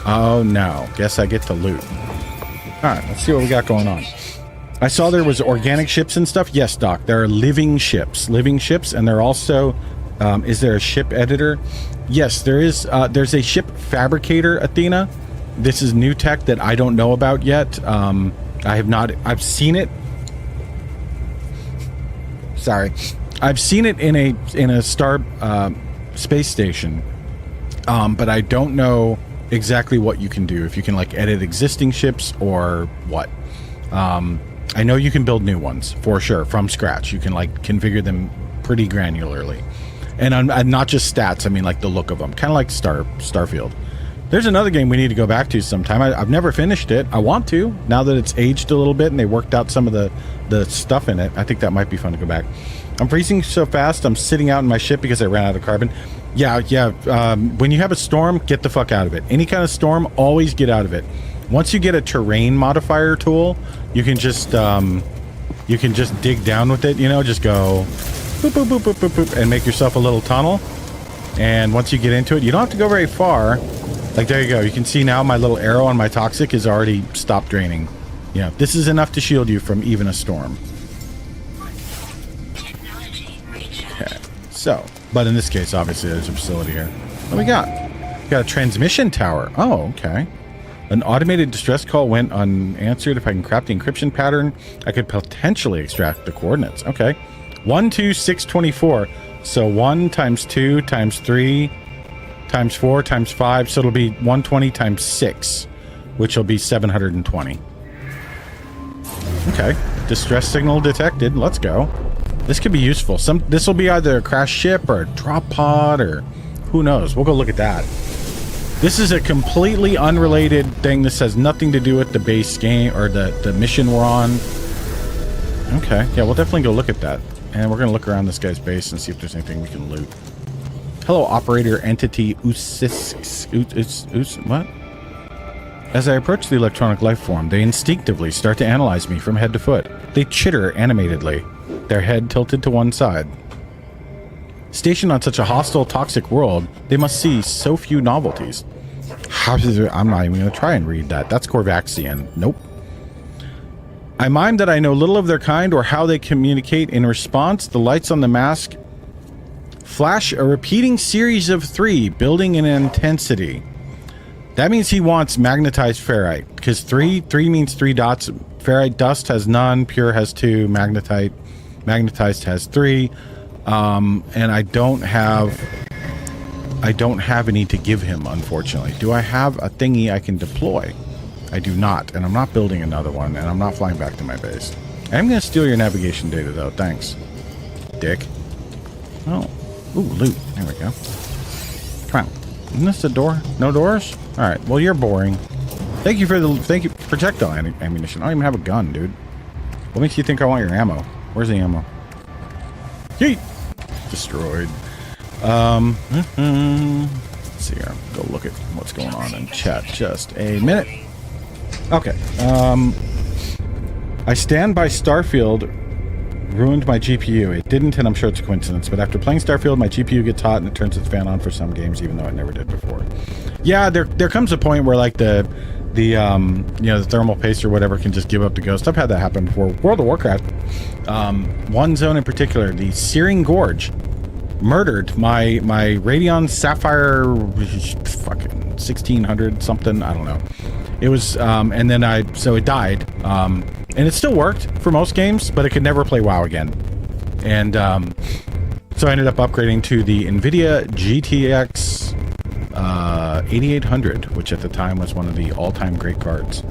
oh no, guess I get to loot. All right, let's see what we got going on. I saw there was organic ships and stuff. Yes, Doc, there are living ships, and they're also. Is there a ship editor? Yes, there is. There's a ship fabricator, Athena. This is new tech that I don't know about yet. I have not. I've seen it. Sorry, I've seen it in a star space station, but I don't know exactly what you can do. If you can edit existing ships or what. I know you can build new ones for sure from scratch. You can like configure them pretty granularly, and I'm not just stats. I mean like the look of them, kind of like Starfield. There's another game we need to go back to sometime. I've never finished it. I want to now that it's aged a little bit and they worked out some of the stuff in it. I think that might be fun to go back. I'm freezing so fast. I'm sitting out in my ship because I ran out of carbon. Yeah. When you have a storm, get the fuck out of it. Any kind of storm, always get out of it. Once you get a terrain modifier tool, you can just dig down with it. You know, just go boop, boop, boop, boop, boop, boop, and make yourself a little tunnel. And once you get into it, you don't have to go very far. Like, there you go. You can see now my little arrow on my toxic is already stopped draining. Yeah, this is enough to shield you from even a storm. Okay, so, but in this case, obviously, there's a facility here. What do we got? We got a transmission tower. Oh, okay. An automated distress call went unanswered. If I can craft the encryption pattern, I could potentially extract the coordinates. Okay. 1, 2, 6, 24. So 1 times 2 times 3 times 4 times 5. So it'll be 120 times 6, which will be 720. Okay. Distress signal detected. Let's go. This could be useful. This will be either a crashed ship or a drop pod or who knows. We'll go look at that. This is a completely unrelated thing. This has nothing to do with the base game or the mission we're on. Okay. Yeah, we'll definitely go look at that. And we're going to look around this guy's base and see if there's anything we can loot. Hello, operator entity what? As I approach the electronic life form, they instinctively start to analyze me from head to foot. They chitter animatedly, their head tilted to one side. Stationed on such a hostile, toxic world, they must see so few novelties. I'm not even going to try and read that. That's Corvaxian. Nope. I mime that I know little of their kind or how they communicate. In response, the lights on the mask flash a repeating series of 3, building in intensity. That means he wants magnetized ferrite, because 3 means 3 dots. Ferrite dust has none, pure has 2, magnetized has 3. And I don't have any to give him, unfortunately. Do I have a thingy I can deploy? I do not, and I'm not building another one, and I'm not flying back to my base. I'm going to steal your navigation data, though. Thanks, dick. Oh. Ooh, loot. There we go. Come on. Isn't this a door? No doors? All right. Well, you're boring. Thank you for projectile ammunition. I don't even have a gun, dude. What makes you think I want your ammo? Where's the ammo? Yeet! Destroyed. Let's see here. Go look at what's going on in chat. Just a minute. Okay. I stand by Starfield ruined my GPU. It didn't, and I'm sure it's a coincidence, but after playing Starfield, my GPU gets hot and it turns its fan on for some games, even though it never did before. Yeah, there comes a point where like the thermal paste or whatever can just give up the ghost. I've had that happen before. World of Warcraft, one zone in particular, the Searing Gorge, murdered my Radeon Sapphire fucking 1600 something, I don't know. It was and then so it died, and it still worked for most games, but it could never play WoW again. And so I ended up upgrading to the NVIDIA GTX 8800, which at the time was one of the all-time great cards.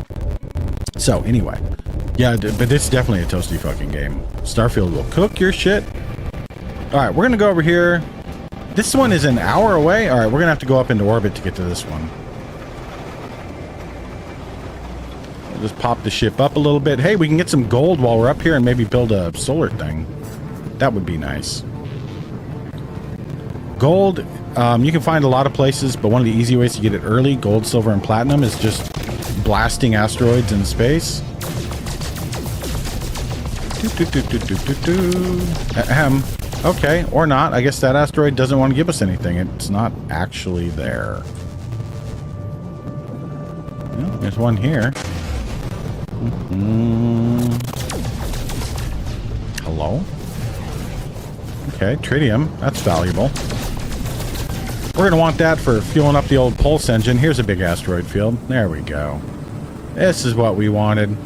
So anyway, yeah, but it's definitely a toasty fucking game. Starfield will cook your shit. All right, we're gonna go over here. This one is an hour away. All right, we're gonna have to go up into orbit to get to this one. We'll just pop the ship up a little bit. Hey, we can get some gold while we're up here and maybe build a solar thing. That would be nice. Gold, you can find a lot of places, but one of the easy ways to get it early, gold, silver, and platinum, is just blasting asteroids in space. Okay, or not. I guess that asteroid doesn't want to give us anything. It's not actually there. Well, there's one here. Hello? Okay, tritium. That's valuable. We're going to want that for fueling up the old pulse engine. Here's a big asteroid field. There we go. This is what we wanted.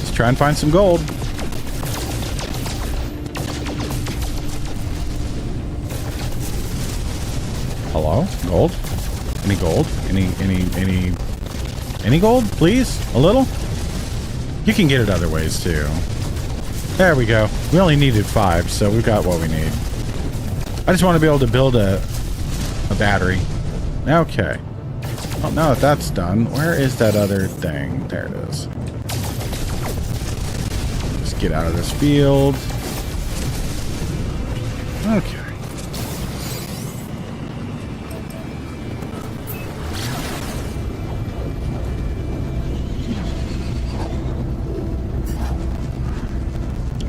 Just try and find some gold. Hello? Gold? Any gold? Any gold, please? A little? You can get it other ways, too. There we go. We only needed 5, so we got what we need. I just want to be able to build a battery. Okay. Well, now that that's done, where is that other thing? There it is. Let's get out of this field. Okay.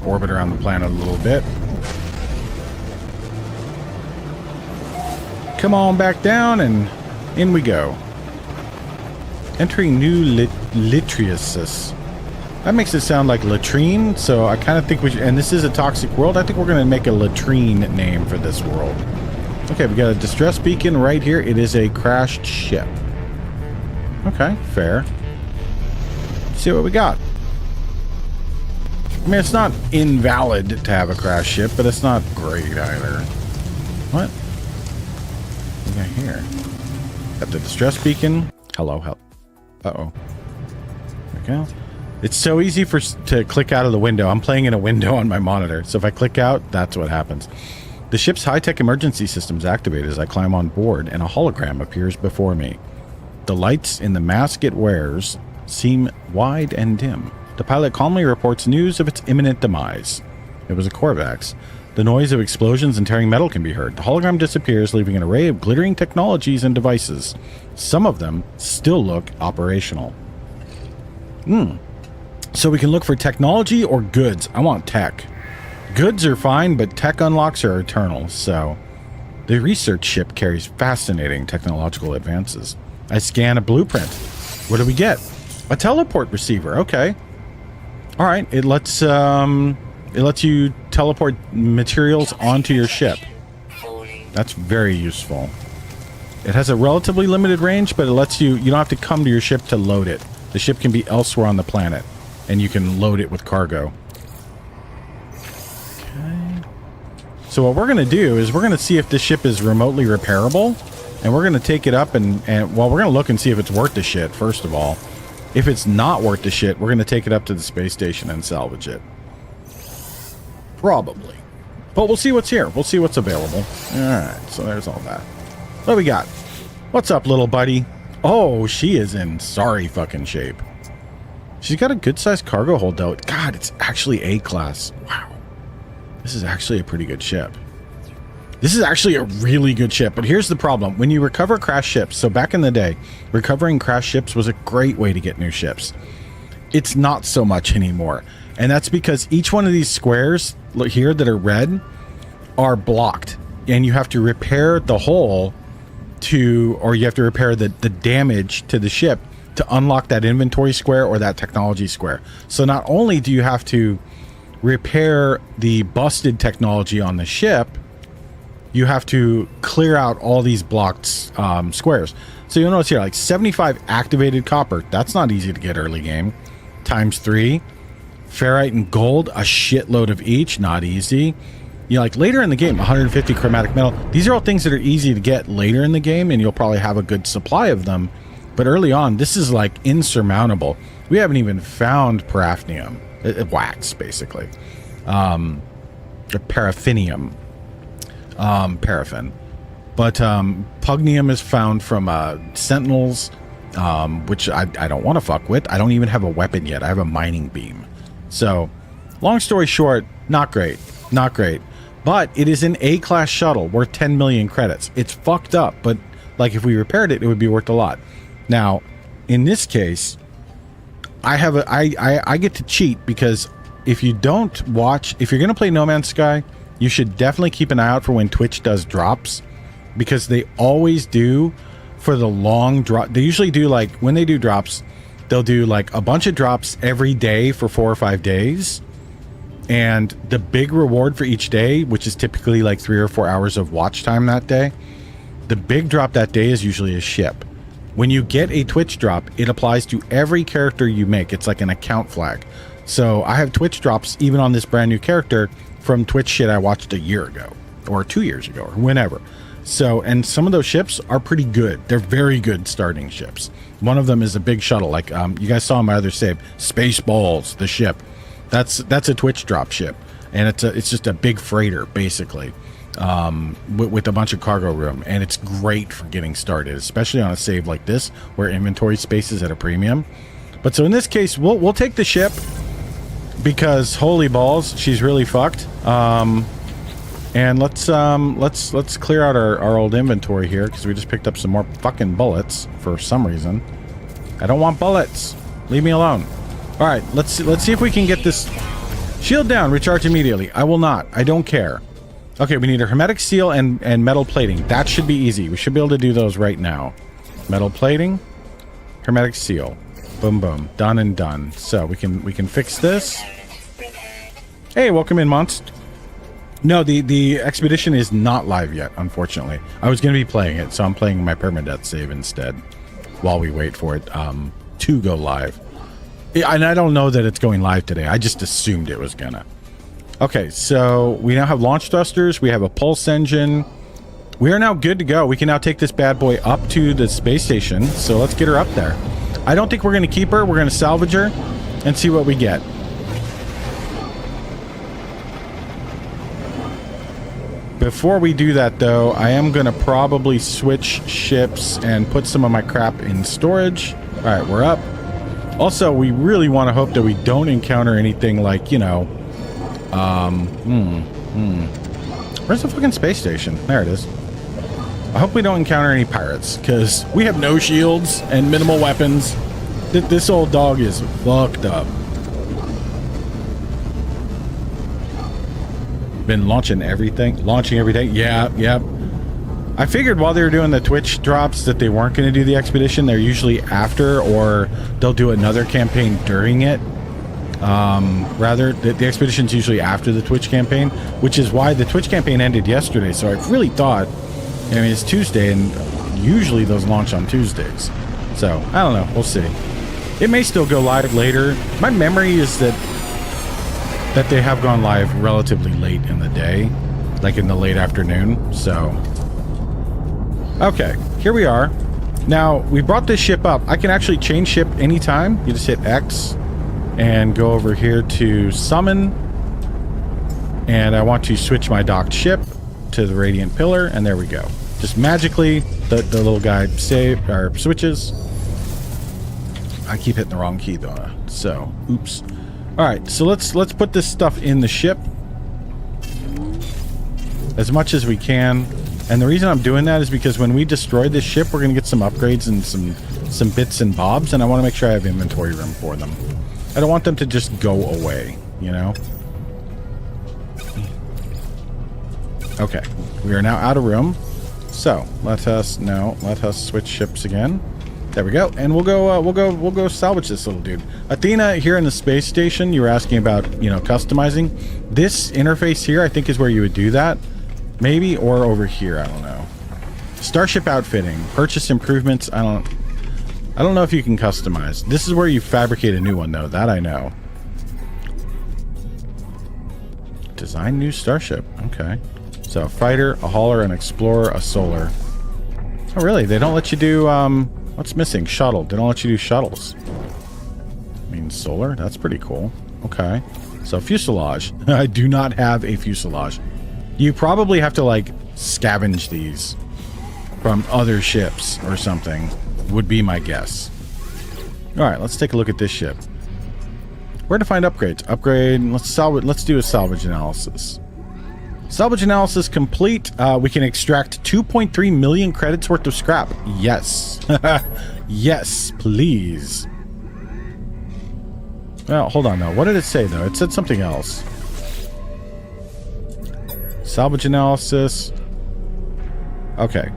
Orbit around the planet a little bit. Come on back down, and in we go. Entering new Litriusis. That makes it sound like latrine, so I kind of think we should, and this is a toxic world, I think we're going to make a latrine name for this world. Okay, we got a distress beacon right here. It is a crashed ship. Okay, fair. Let's see what we got. I mean, it's not invalid to have a crashed ship, but it's not great either. What? What do we got here? Got the distress beacon. Hello, help. Uh-oh. There we go. It's so easy to click out of the window. I'm playing in a window on my monitor, so if I click out, that's what happens. The ship's high-tech emergency system is activated as I climb on board, and a hologram appears before me. The lights in the mask it wears seem wide and dim. The pilot calmly reports news of its imminent demise. It was a Corvax. The noise of explosions and tearing metal can be heard. The hologram disappears, leaving an array of glittering technologies and devices. Some of them still look operational. So we can look for technology or goods. I want tech. Goods are fine, but tech unlocks are eternal, so... The research ship carries fascinating technological advances. I scan a blueprint. What do we get? A teleport receiver. Okay. All right. It lets you teleport materials onto your ship. That's very useful. It has a relatively limited range, but it lets you don't have to come to your ship to load it. The ship can be elsewhere on the planet, and you can load it with cargo. Okay. So what we're going to do is we're going to see if this ship is remotely repairable, and we're going to take it up and well, we're going to look and see if it's worth the shit, first of all. If it's not worth the shit, we're going to take it up to the space station and salvage it. Probably. But we'll see what's here. We'll see what's available. Alright, so there's all that. What do we got? What's up, little buddy? Oh, she is in sorry fucking shape. She's got a good-sized cargo hold, though. God, it's actually A-class. Wow. This is actually a pretty good ship. This is actually a really good ship, but here's the problem. When you recover crashed ships, so back in the day, recovering crashed ships was a great way to get new ships. It's not so much anymore. And that's because each one of these squares here that are red are blocked. And you have to repair the hole or you have to repair the damage to the ship to unlock that inventory square or that technology square. So not only do you have to repair the busted technology on the ship, you have to clear out all these blocked squares. So you'll notice here, like 75 activated copper. That's not easy to get early game. Times 3. Ferrite and gold, a shitload of each. Not easy. Like later in the game, 150 chromatic metal. These are all things that are easy to get later in the game, and you'll probably have a good supply of them. But early on, this is like insurmountable. We haven't even found paraffinium. Wax, basically. Or paraffinium. Paraffin. But pugnium is found from sentinels, which I don't want to fuck with. I don't even have a weapon yet. I have a mining beam. So, long story short, not great. Not great. But it is an A-class shuttle worth 10 million credits. It's fucked up, but like if we repaired it, it would be worth a lot. Now, in this case, I get to cheat because if you don't watch, if you're going to play No Man's Sky, you should definitely keep an eye out for when Twitch does drops, because they always do for the long drop. They usually do, like, when they do drops, they'll do like a bunch of drops every day for 4 or 5 days. And the big reward for each day, which is typically like 3 or 4 hours of watch time that day, the big drop that day is usually a ship. When you get a Twitch drop, it applies to every character you make. It's like an account flag. So I have Twitch drops even on this brand new character from Twitch shit I watched a year ago or 2 years ago or whenever. So, and some of those ships are pretty good. They're very good starting ships. One of them is a big shuttle, like you guys saw in my other save, Spaceballs, the ship. That's a Twitch drop ship, and it's just a big freighter basically, with a bunch of cargo room, and it's great for getting started, especially on a save like this where inventory space is at a premium. But so in this case, we'll take the ship because holy balls, she's really fucked. And let's clear out our old inventory here because we just picked up some more fucking bullets for some reason. I don't want bullets. Leave me alone. All right, let's see if we can get this shield down. Recharge immediately. I will not. I don't care. Okay, we need a hermetic seal and metal plating. That should be easy. We should be able to do those right now. Metal plating, hermetic seal. Boom, boom. Done and done. So we can fix this. Hey, welcome in, Monst. No, the expedition is not live yet, unfortunately. I was going to be playing it, so I'm playing my permadeath save instead while we wait for it to go live. And I don't know that it's going live today. I just assumed it was gonna. Okay, so we now have launch thrusters. We have a pulse engine. We are now good to go. We can now take this bad boy up to the space station. So let's get her up there. I don't think we're going to keep her. We're going to salvage her and see what we get. Before we do that, though, I am going to probably switch ships and put some of my crap in storage. All right, we're up. Also, we really want to hope that we don't encounter anything like, you know, where's the fucking space station? There it is. I hope we don't encounter any pirates, because we have no shields and minimal weapons. This old dog is fucked up. Been launching everything. Yeah. I figured while they were doing the Twitch drops that they weren't going to do the expedition. They're usually after, or they'll do another campaign during it. Rather, the expedition's usually after the Twitch campaign, which is why the Twitch campaign ended yesterday. So I really thought, I mean, it's Tuesday, and usually those launch on Tuesdays. So I don't know. We'll see. It may still go live later. My memory is that they have gone live relatively late in the day, like in the late afternoon. So, okay, here we are. Now, we brought this ship up. I can actually change ship anytime. You just hit X and go over here to summon. And I want to switch my docked ship to the Radiant Pillar, and there we go. Just magically, the little guy switches. I keep hitting the wrong key though, so oops. All right, so let's put this stuff in the ship as much as we can. And the reason I'm doing that is because when we destroy this ship, we're gonna get some upgrades and some bits and bobs, and I want to make sure I have inventory room for them. I don't want them to just go away, you know. Okay, we are now out of room. So let us switch ships again. There we go, and we'll go salvage this little dude. Athena, here in the space station, you were asking about, you know, customizing. This interface here, I think, is where you would do that, maybe, or over here. I don't know. Starship outfitting, purchase improvements. I don't know if you can customize. This is where you fabricate a new one, though. That I know. Design new starship. Okay. So a fighter, a hauler, an explorer, a solar. Oh, really? They don't let you do, what's missing? Shuttle. They don't let you do shuttles. I mean, solar? That's pretty cool. Okay. So fuselage. I do not have a fuselage. You probably have to, like, scavenge these from other ships or something, would be my guess. All right, let's take a look at this ship. Where to find upgrades? Upgrade. Let's do a salvage analysis. Salvage analysis complete. We can extract 2.3 million credits worth of scrap. Yes. Yes, please. Well, hold on, though. What did it say, though? It said something else. Salvage analysis. Okay.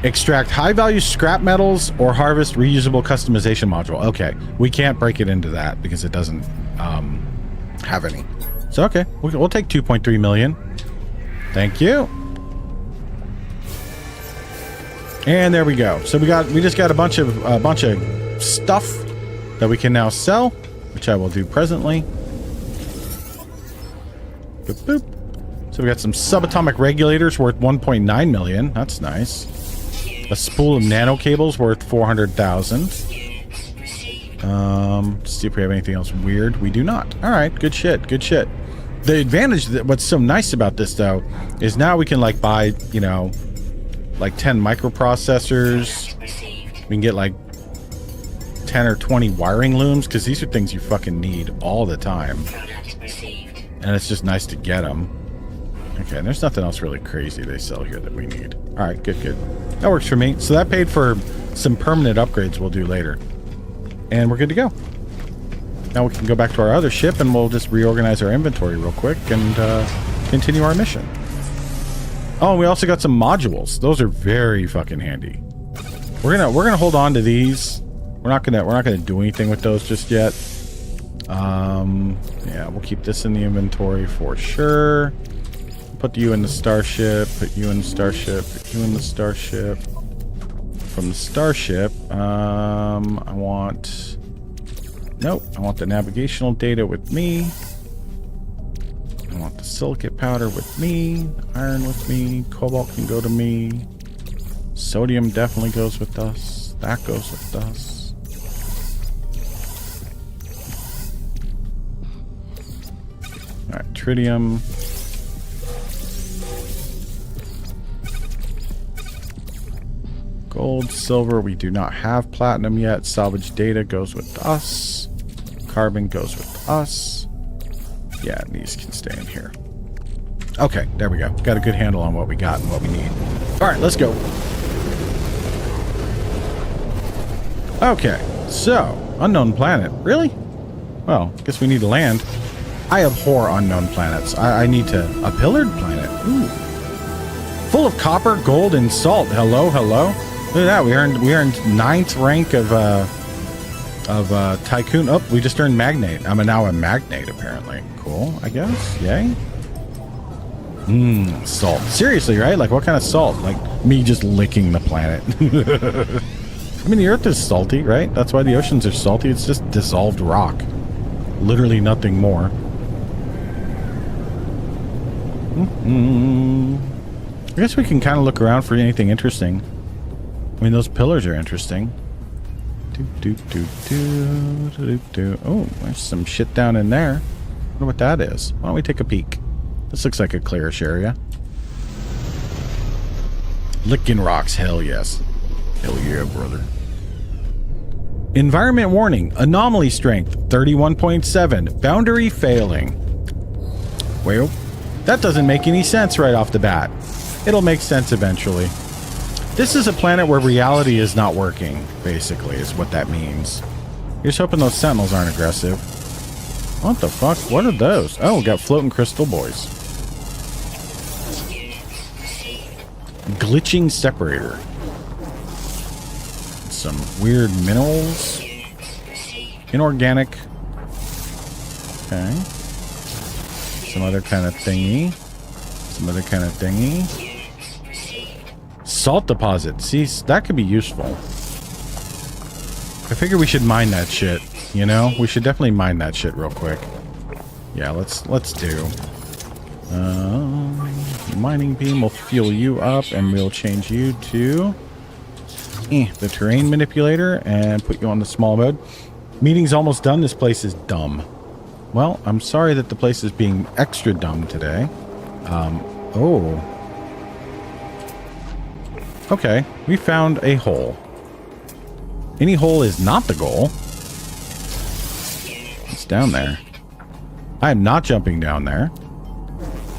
Extract high-value scrap metals or harvest reusable customization module. Okay. We can't break it into that because it doesn't have any. So, okay. We'll take 2.3 million. Thank you. And there we go. So we just got a bunch of stuff that we can now sell, which I will do presently. Boop, boop. So we got some subatomic regulators worth 1.9 million. That's nice. A spool of nano cables worth 400,000. See if we have anything else weird. We do not. All right, good shit. Good shit. The advantage that what's so nice about this though is now we can like buy, you know, like 10 microprocessors. We can get like 10 or 20 wiring looms because these are things you fucking need all the time. And it's just nice to get them. Okay, and there's nothing else really crazy they sell here that we need. All right, good, good. That works for me. So that paid for some permanent upgrades we'll do later. And we're good to go. Now we can go back to our other ship and we'll just reorganize our inventory real quick and continue our mission. Oh, and we also got some modules. Those are very fucking handy. We're gonna hold on to these. We're not gonna do anything with those just yet. Yeah, we'll keep this in the inventory for sure. Put you in the starship, put you in the starship, put you in the starship. From the starship, I want... Nope, I want the navigational data with me. I want the silicate powder with me. Iron with me. Cobalt can go to me. Sodium definitely goes with us. That goes with us. Alright, tritium. Gold, silver, we do not have platinum yet. Salvage data goes with us. Carbon goes with us. Yeah, these can stay in here. Okay, there we go. Got a good handle on what we got and what we need. Alright, let's go. Okay, so, unknown planet. Really? Well, guess we need to land. I abhor unknown planets. I need to... A pillared planet. Ooh. Full of copper, gold, and salt. Hello, hello. Look at that. We earned 9th rank of Tycoon. Oh, we just earned Magnate. I'm now a Magnate, apparently. Cool, I guess. Yay. Salt. Seriously, right? Like, what kind of salt? Like, me just licking the planet. I mean, the Earth is salty, right? That's why the oceans are salty. It's just dissolved rock. Literally nothing more. I guess we can kind of look around for anything interesting. I mean, those pillars are interesting. Oh, there's some shit down in there. I wonder what that is. Why don't we take a peek? This looks like a clearish area. Licking rocks, hell yes. Hell yeah, brother. Environment warning. Anomaly strength, 31.7. Boundary failing. Well, that doesn't make any sense right off the bat. It'll make sense eventually. This is a planet where reality is not working, basically, is what that means. You're just hoping those sentinels aren't aggressive. What the fuck? What are those? Oh, we got floating crystal boys. Glitching separator. Some weird minerals. Inorganic. Okay. Some other kind of thingy. Some other kind of thingy. Salt deposit. See, that could be useful. I figure we should mine that shit. You know, we should definitely mine that shit real quick. Yeah, let's do. Mining beam will fuel you up, and we'll change you to the terrain manipulator and put you on the small mode. Meeting's almost done. This place is dumb. Well, I'm sorry that the place is being extra dumb today. Oh. Okay, we found a hole. Any hole is not the goal. It's down there. I am not jumping down there.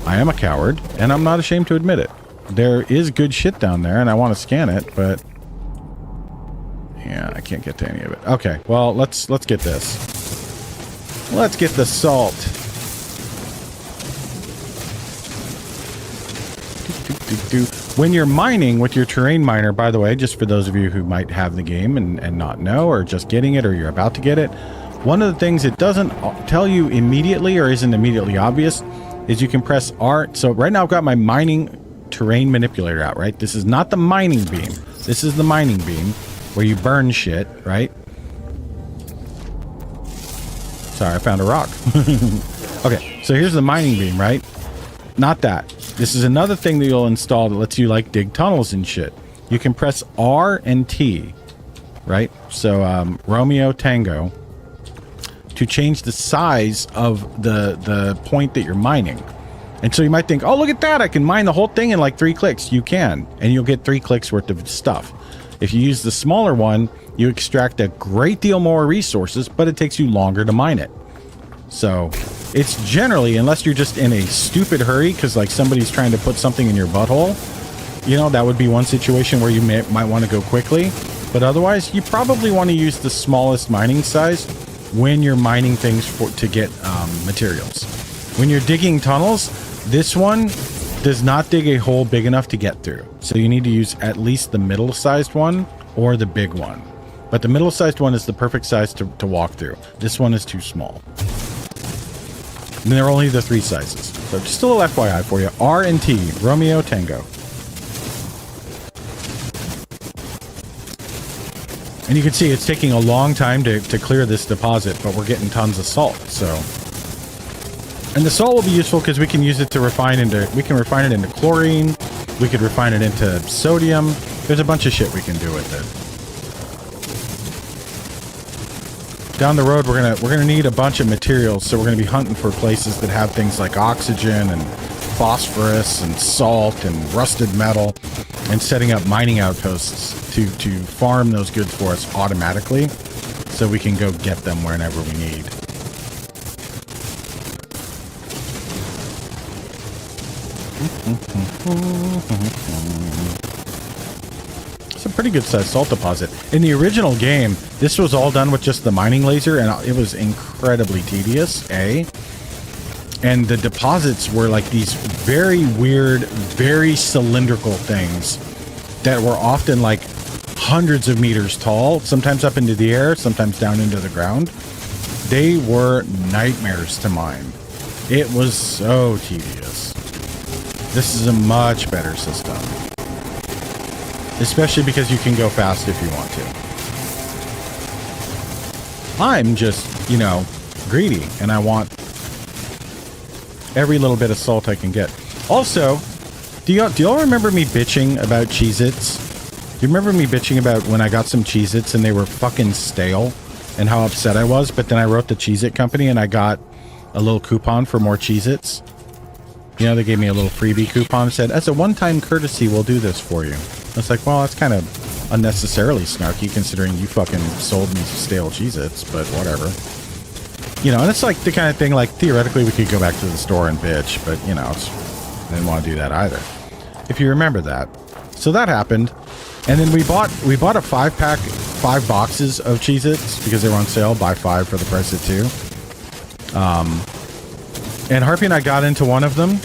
I am a coward, and I'm not ashamed to admit it. There is good shit down there, and I want to scan it, but... yeah, I can't get to any of it. Okay, well, let's get this. Let's get the salt. When you're mining with your terrain miner, by the way, just for those of you who might have the game and not know, or just getting it, or you're about to get it, one of the things it doesn't tell you immediately or isn't immediately obvious is you can press R. So right now I've got my mining terrain manipulator out, right? This is not the mining beam. This is the mining beam where you burn shit, right? Sorry, I found a rock. Okay, so here's the mining beam, right? not that. This is another thing that you'll install that lets you like dig tunnels and shit. You can press R and T, right? So Romeo Tango, to change the size of the point that you're mining. And so you might think, oh, look at that, I can mine the whole thing in like 3 clicks. You can, and you'll get 3 clicks worth of stuff. If you use the smaller one, you extract a great deal more resources, but it takes you longer to mine it. So it's generally, unless you're just in a stupid hurry because like somebody's trying to put something in your butthole, you know, that would be one situation where you might want to go quickly. But otherwise, you probably want to use the smallest mining size when you're mining things to get materials. When you're digging tunnels, this one does not dig a hole big enough to get through. So you need to use at least the middle-sized one or the big one. But the middle-sized one is the perfect size to walk through. This one is too small. And there are only the 3 sizes. So just a little FYI for you. R and T, Romeo Tango. And you can see it's taking a long time to clear this deposit, but we're getting tons of salt, so. And the salt will be useful because we can use it to refine into, we can refine it into chlorine, we could refine it into sodium. There's a bunch of shit we can do with it. Down the road, we're gonna need a bunch of materials, so we're gonna be hunting for places that have things like oxygen and phosphorus and salt and rusted metal, and setting up mining outposts to farm those goods for us automatically, so we can go get them whenever we need. It's a pretty good sized salt deposit. In the original game, this was all done with just the mining laser, and it was incredibly tedious, and the deposits were like these very weird, very cylindrical things that were often like hundreds of meters tall, sometimes up into the air, sometimes down into the ground. They were nightmares to mine. It was so tedious. This is a much better system. Especially because you can go fast if you want to. I'm just, you know, greedy, and I want every little bit of salt I can get. Also, do y'all remember me bitching about Cheez-Its? Do you remember me bitching about when I got some Cheez-Its and they were fucking stale and how upset I was? But then I wrote the Cheez-It company and I got a little coupon for more Cheez-Its. You know, they gave me a little freebie coupon and said, as a one-time courtesy, we'll do this for you. I was like, well, that's kind of unnecessarily snarky considering you fucking sold me stale Cheez-Its, but whatever. You know, and it's like the kind of thing, like, theoretically we could go back to the store and bitch, but, you know, I didn't want to do that either. If you remember that. So that happened. And then we bought a 5-pack, 5 boxes of Cheez-Its because they were on sale. Buy 5 for the price of 2. And Harpy and I got into one of them,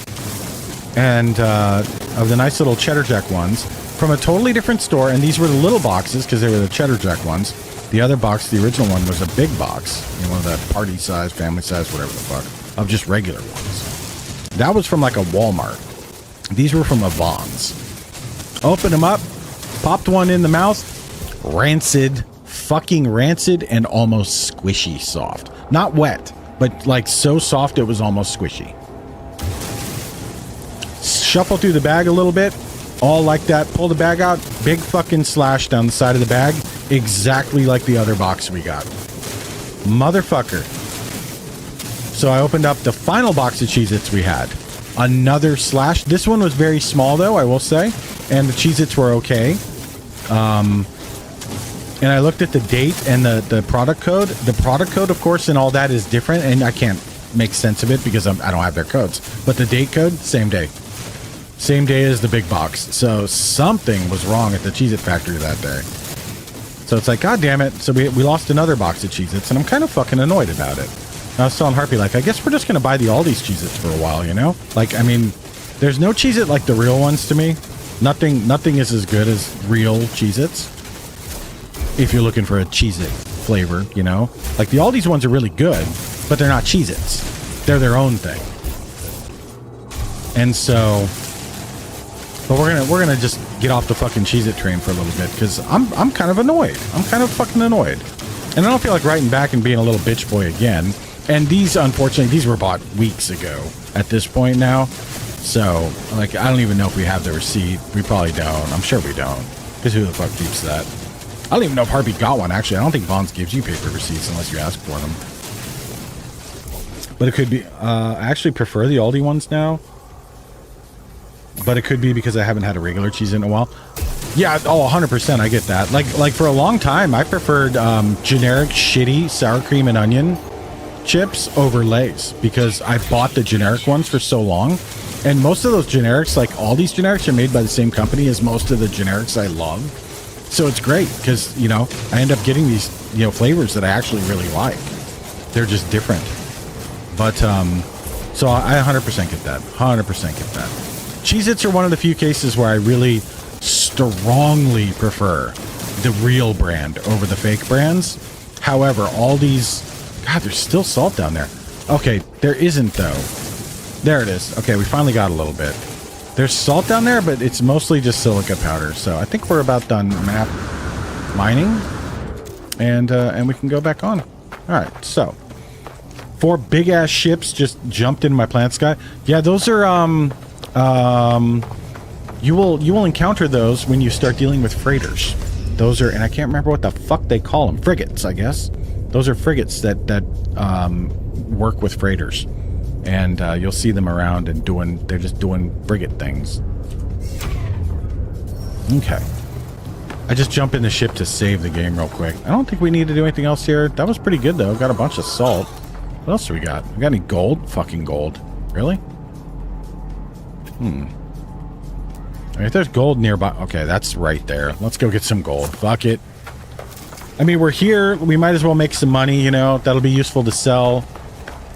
and of the nice little Cheddar Jack ones from a totally different store. And these were the little boxes because they were the Cheddar Jack ones. The other box, the original one, was a big box, you know, one of the party size, family size, whatever the fuck, of just regular ones. That was from like a Walmart. These were from a Vons. Opened them up, popped one in the mouth, rancid, fucking rancid, and almost squishy soft. Not wet, but like so soft it was almost squishy. Shuffle through the bag a little bit, all like that, pull the bag out, big fucking slash down the side of the bag, exactly like the other box we got. Motherfucker. So I opened up the final box of Cheez-Its we had. Another slash. This one was very small though, I will say, and the Cheez-Its were okay. And I looked at the date and the product code. The product code, of course, and all that is different, and I can't make sense of it because I don't have their codes. But the date code, same day. Same day as the big box. So something was wrong at the Cheez-It factory that day. So it's like, God damn it. So we lost another box of Cheez-Its, and I'm kind of fucking annoyed about it. And I was telling Harpy, like, I guess we're just going to buy the Aldi's Cheez-Its for a while, you know? Like, I mean, there's no Cheez-It like the real ones to me. Nothing is as good as real Cheez-Its. If you're looking for a Cheez-It flavor, you know? Like, the Aldi's ones are really good, but they're not Cheez-Its. They're their own thing. And so... But we're gonna just get off the fucking Cheez-It train for a little bit, because I'm kind of annoyed. I'm kind of fucking annoyed. And I don't feel like writing back and being a little bitch boy again. And these, unfortunately, these were bought weeks ago at this point now. So, like, I don't even know if we have the receipt. We probably don't. I'm sure we don't. Because who the fuck keeps that? I don't even know if Heartbeat got one, actually. I don't think Vons gives you paper receipts unless you ask for them. But it could be... I actually prefer the Aldi ones now. But it could be because I haven't had a regular cheese in a while. Yeah, oh, 100%. I get that. Like for a long time, I preferred generic, shitty sour cream and onion chips over Lay's. Because I bought the generic ones for so long. And most of those generics, like all these generics, are made by the same company as most of the generics I love. So it's great because, you know, I end up getting these, you know, flavors that I actually really like. They're just different. But, so I 100% get that. 100% get that. Cheez-Its are one of the few cases where I really strongly prefer the real brand over the fake brands. However, all these... God, there's still salt down there. Okay, there isn't, though. There it is. Okay, we finally got a little bit. There's salt down there, but it's mostly just silica powder. So I think we're about done map mining. And we can go back on. All right, so 4 big-ass ships just jumped into my plant sky. Yeah, those are... you will encounter those when you start dealing with freighters. Those are... And I can't remember what the fuck they call them. Frigates, I guess. Those are frigates that work with freighters. And you'll see them around and they're just doing frigate things. Okay. I just jump in the ship to save the game real quick. I don't think we need to do anything else here. That was pretty good, though. Got a bunch of salt. What else do we got? We got any gold? Fucking gold. Really? If there's gold nearby... Okay, that's right there. Let's go get some gold. Fuck it. I mean, we're here. We might as well make some money, you know. That'll be useful to sell.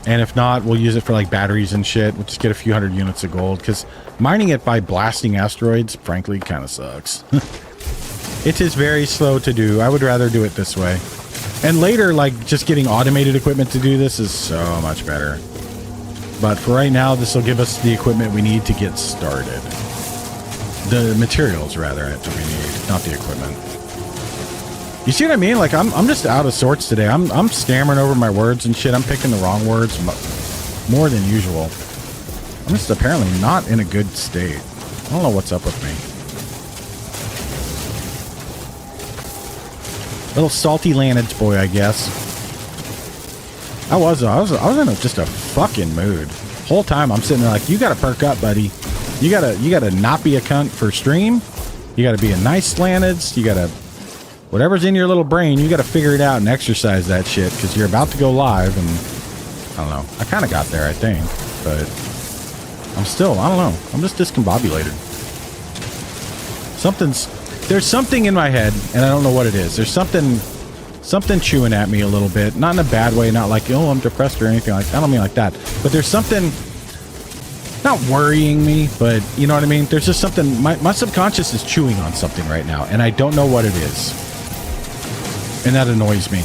And if not, we'll use it for, like, batteries and shit. We'll just get a few hundred units of gold. Because mining it by blasting asteroids, frankly, kind of sucks. It is very slow to do. I would rather do it this way. And later, like, just getting automated equipment to do this is so much better. But for right now, this will give us the equipment we need to get started. The materials, rather, that we need, not the equipment. You see what I mean? Like, I'm just out of sorts today. I'm stammering over my words and shit. I'm picking the wrong words more than usual. I'm just apparently not in a good state. I don't know what's up with me. Little salty Lanage boy, I guess. I was in just a fucking mood. Whole time I'm sitting there like, you gotta perk up, buddy. You gotta not be a cunt for stream. You gotta be a nice Lanage. You gotta... Whatever's in your little brain, you gotta figure it out and exercise that shit, because you're about to go live, and... I don't know. I kind of got there, I think. But... I'm still... I don't know. I'm just discombobulated. There's something in my head, and I don't know what it is. There's something chewing at me a little bit. Not in a bad way, not like, oh, I'm depressed or anything like that. I don't mean like that. But there's something... Not worrying me, but you know what I mean? There's just something... My subconscious is chewing on something right now, and I don't know what it is. And that annoys me.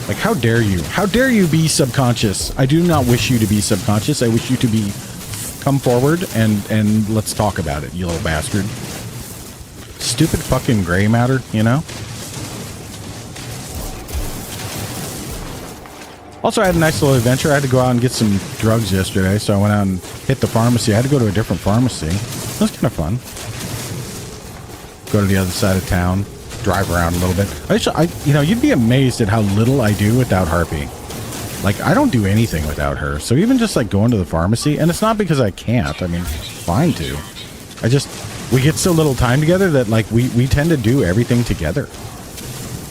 Like, how dare you? How dare you be subconscious? I do not wish you to be subconscious. I wish you to be... Come forward and let's talk about it, you little bastard. Stupid fucking gray matter, you know? Also, I had a nice little adventure. I had to go out and get some drugs yesterday, so I went out and hit the pharmacy. I had to go to a different pharmacy. It was kind of fun. Go to the other side of town, drive around a little bit. You know, you'd be amazed at how little I do without Harpy. Like, I don't do anything without her. So even just, like, going to the pharmacy, and it's not because I can't. I mean, fine to. We get so little time together that, like, we tend to do everything together.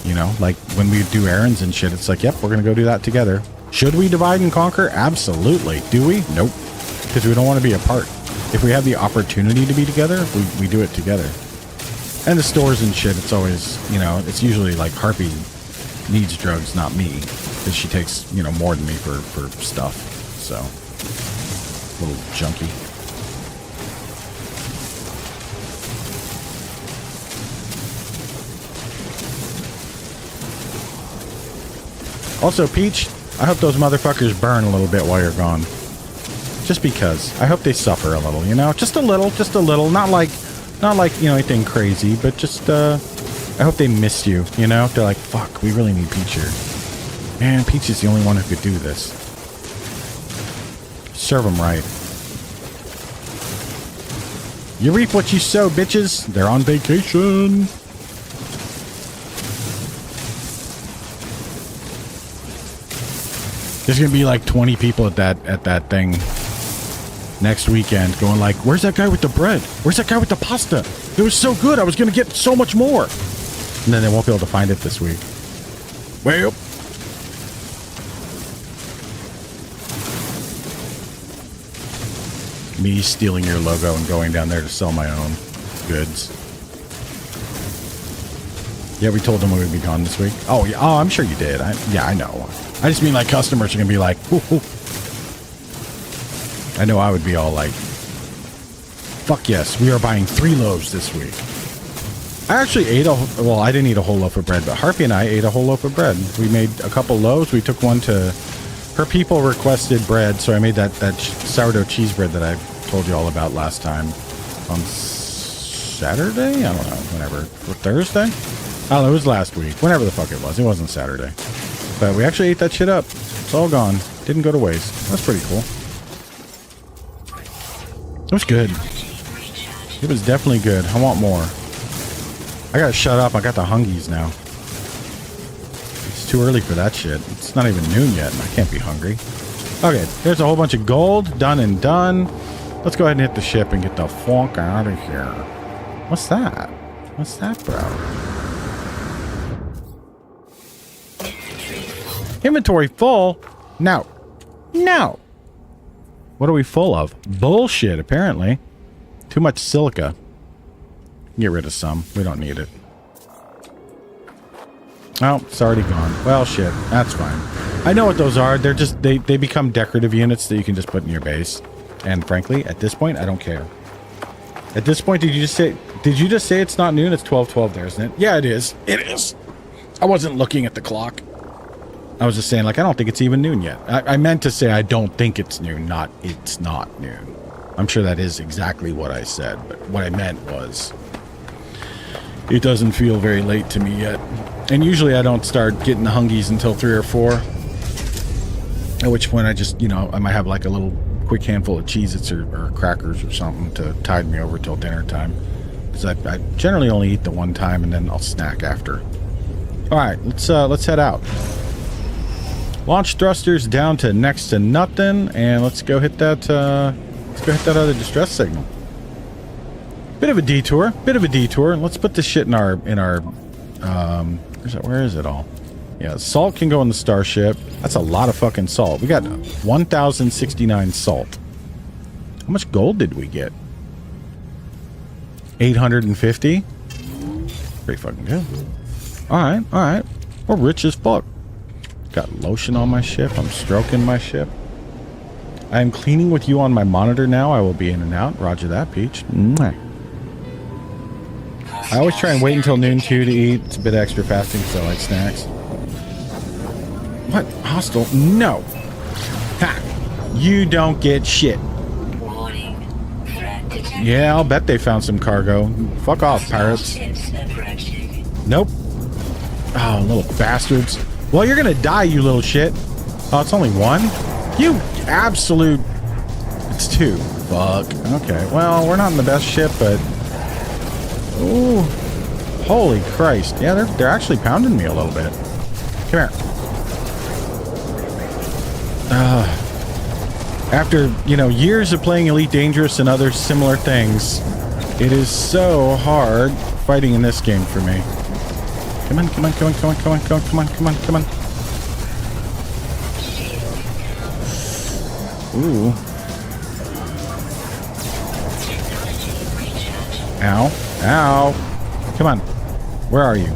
You know, like, when we do errands and shit, it's like, yep, we're going to go do that together. Should we divide and conquer? Absolutely. Do we? Nope. Because we don't want to be apart. If we have the opportunity to be together, we do it together. And the stores and shit, it's always, you know, it's usually, like, Harpy needs drugs, not me. Because she takes, you know, more than me for stuff. So, little junkie. Also, Peach, I hope those motherfuckers burn a little bit while you're gone. Just because. I hope they suffer a little, you know? Just a little. Not like, you know, anything crazy, but just, I hope they miss you, you know? They're like, fuck, we really need Peach here. Man, Peach is the only one who could do this. Serve them right. You reap what you sow, bitches. They're on vacation. There's gonna be like 20 people at that thing next weekend going like, where's that guy with the bread? Where's that guy with the pasta? It was so good. I was gonna get so much more. And then they won't be able to find it this week. Well, me stealing your logo and going down there to sell my own goods. Yeah, we told them we would be gone this week. Oh, yeah. Oh, I'm sure you did. Yeah, I know. I just mean like customers are going to be like, hoo, hoo. I know I would be all like, fuck yes, we are buying 3 loaves this week. I actually ate well, I didn't eat a whole loaf of bread, but Harpy and I ate a whole loaf of bread. We made a couple loaves. We took one to, her people requested bread, so I made that sourdough cheese bread that I told you all about last time on Saturday? I don't know, whenever. Or Thursday? I don't know, it was last week. Whenever the fuck it was. It wasn't Saturday. But we actually ate that shit up. It's all gone. Didn't go to waste. That's pretty cool. It was good. It was definitely good. I want more. I gotta shut up. I got the hungies now. It's too early for that shit. It's not even noon yet, and I can't be hungry. Okay, there's a whole bunch of gold. Done and done. Let's go ahead and hit the ship and get the funk out of here. What's that? What's that, bro? Inventory full? No. No. What are we full of? Bullshit, apparently. Too much silica. Get rid of some. We don't need it. Oh, it's already gone. Well, shit. That's fine. I know what those are. They're just, they become decorative units that you can just put in your base. And frankly, at this point, I don't care. At this point, did you just say it's not noon? It's 12:12 there, isn't it? Yeah, it is. It is. I wasn't looking at the clock. I was just saying, like, I don't think it's even noon yet. I meant to say I don't think it's noon, not it's not noon. I'm sure that is exactly what I said, but what I meant was it doesn't feel very late to me yet. And usually I don't start getting the hungies until 3 or 4. At which point I just, you know, I might have like a little quick handful of Cheez-Its or crackers or something to tide me over till dinner time. Because I generally only eat the one time and then I'll snack after. Alright, let's head out. Launch thrusters down to next to nothing, and let's go hit that other distress signal. Bit of a detour. Let's put this shit in our where is it all? Yeah, salt can go in the starship. That's a lot of fucking salt. We got 1,069 salt. How much gold did we get? 850? Pretty fucking good. Alright. We're rich as fuck. Got lotion on my ship. I'm stroking my ship. I am cleaning with you on my monitor now. I will be in and out. Roger that, Peach. Mwah. I always try and wait until noon too to eat. It's a bit extra fasting because I like snacks. What? Hostile? No. Ha! You don't get shit. Yeah, I'll bet they found some cargo. Fuck off, pirates. Nope. Oh, little bastards. Well, you're gonna die, you little shit. Oh, it's only 1? You absolute... It's 2. Fuck. Okay, well, we're not in the best ship, but... Ooh. Holy Christ. Yeah, they're actually pounding me a little bit. Come here. After, you know, years of playing Elite Dangerous and other similar things, it is so hard fighting in this game for me. Come on. Ooh. Ow. Come on. Where are you?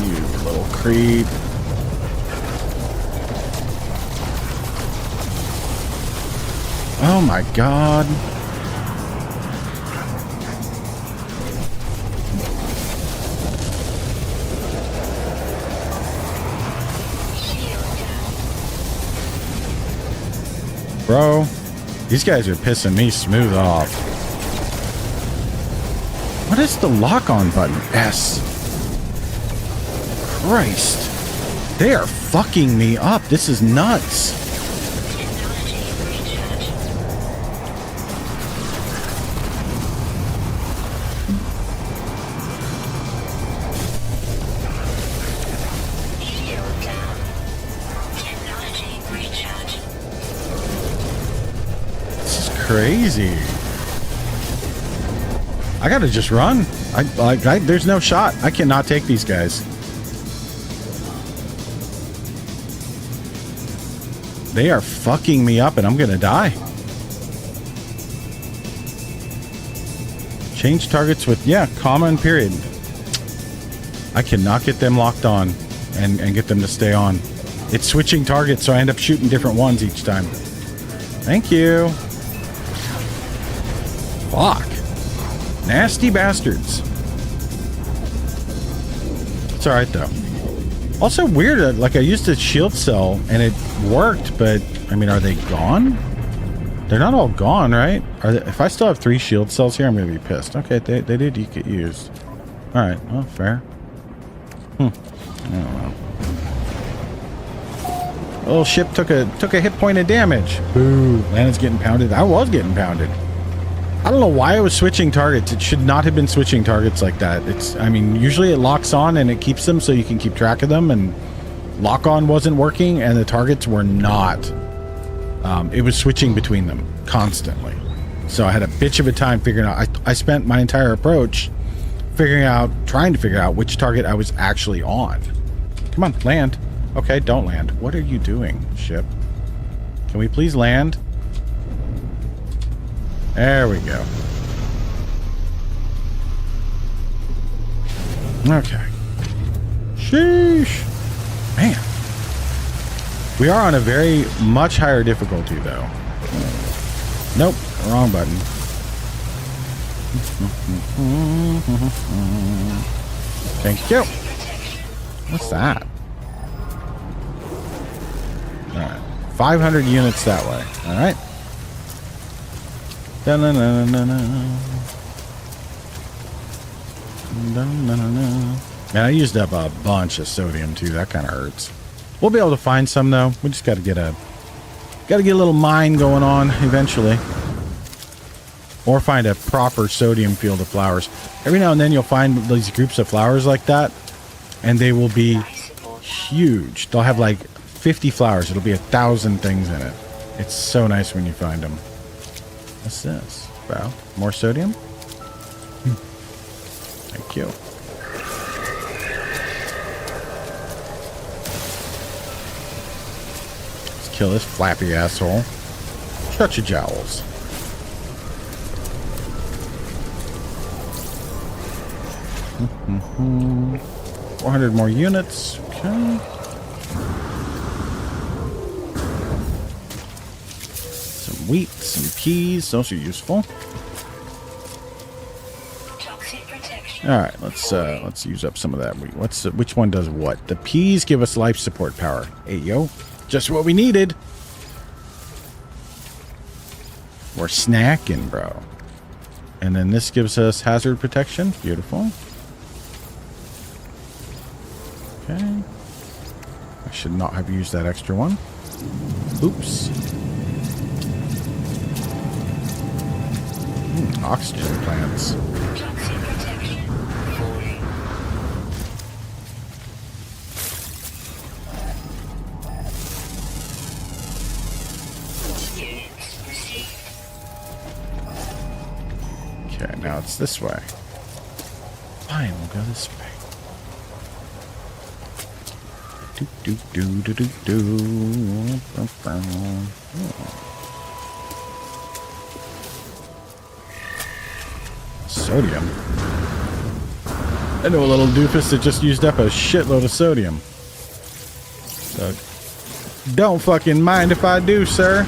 You little creep. Oh my god. Bro, these guys are pissing me smooth off. What is the lock-on button? S. Christ. They are fucking me up. This is nuts. crazy. I gotta just run. There's no shot. I cannot take these guys. They are fucking me up and I'm gonna die. Change targets with, yeah, comma and period. I cannot get them locked on and get them to stay on. It's switching targets, so I end up shooting different ones each time. Thank you. Fuck. Nasty bastards. It's alright, though. Also weird, like I used a shield cell and it worked, but, I mean, are they gone? They're not all gone, right? If I still have 3 shield cells here, I'm going to be pissed. Okay, they did get used. Alright, well, fair. I don't know. Little ship took a hit point of damage. Boo. Landon's getting pounded. I was getting pounded. I don't know why I was switching targets. It should not have been switching targets like that. I mean, usually it locks on and it keeps them so you can keep track of them, and lock on wasn't working and the targets were not. It was switching between them constantly. So I had a bitch of a time figuring out. I spent my entire approach trying to figure out which target I was actually on. Come on, land. Okay, don't land. What are you doing, ship? Can we please land? There we go. Okay. Sheesh. Man. We are on a very much higher difficulty, though. Nope. Wrong button. Thank you. What's that? Alright. 500 units that way. Alright. Man, I used up a bunch of sodium too. That kind of hurts. We'll be able to find some though. We just got to get a little mine going on eventually, or find a proper sodium field of flowers. Every now and then you'll find these groups of flowers like that, and they will be huge. They'll have like 50 flowers. It'll be 1,000 things in it. It's so nice when you find them. What's this, bro? More sodium? Thank you. Let's kill this flappy asshole. Shut your jowls. Mm-hmm. 400 more units. Okay. Some wheat, some peas. Those are useful. All right, let's use up some of that wheat. Which one does what? The peas give us life support power. Hey yo, just what we needed. We're snacking, bro. And then this gives us hazard protection. Beautiful. Okay. I should not have used that extra one. Oops. Oxygen plants. Okay, now it's this way. Fine, we'll go this way. Do do do do do. Sodium. I know a little doofus that just used up a shitload of sodium. So don't fucking mind if I do, sir.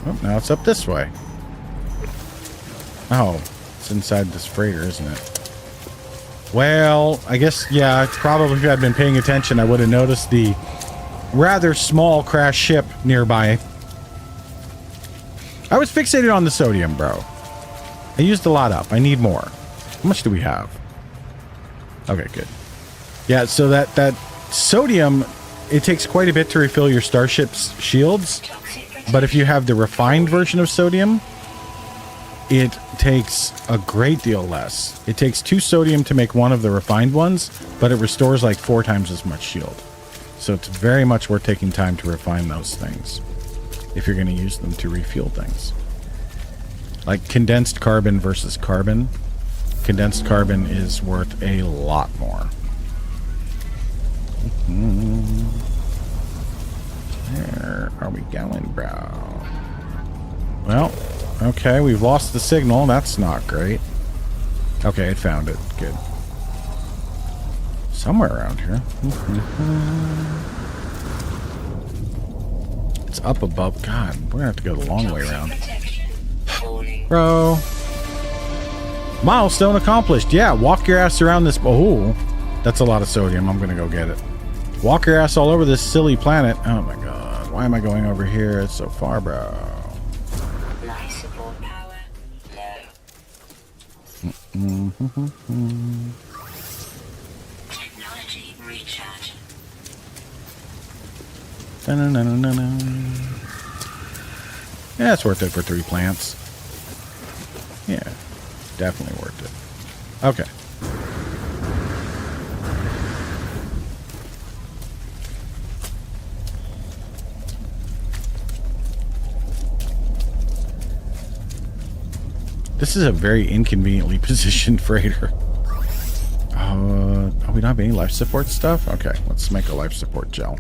Oh, now it's up this way. Oh, it's inside this freighter, isn't it? Well, I guess, yeah, probably if I'd been paying attention, I would have noticed the rather small crashed ship nearby. I was fixated on the sodium, bro. I used a lot up. I need more. How much do we have? Okay, good. Yeah, so that sodium, it takes quite a bit to refill your starship's shields. But if you have the refined version of sodium, it takes a great deal less. It takes 2 sodium to make one of the refined ones, but it restores like 4 times as much shield. So it's very much worth taking time to refine those things. if you're going to use them to refuel things. Like condensed carbon versus carbon. Condensed carbon is worth a lot more. Where are we going, bro? Well, okay, we've lost the signal. That's not great. Okay, it found it. Good. Somewhere around here. It's up above. God, we're gonna have to go the long way around. Bro. Milestone accomplished. Yeah, walk your ass around this. Oh, that's a lot of sodium. I'm gonna go get it. Walk your ass all over this silly planet. Oh my god. Why am I going over here? It's so far, bro.
Life support power low. Technology recharge.
Yeah, it's worth it for 3 plants. Yeah, definitely worth it. Okay. This is a very inconveniently positioned freighter. We don't have any life support stuff? Okay, let's make a life support gel.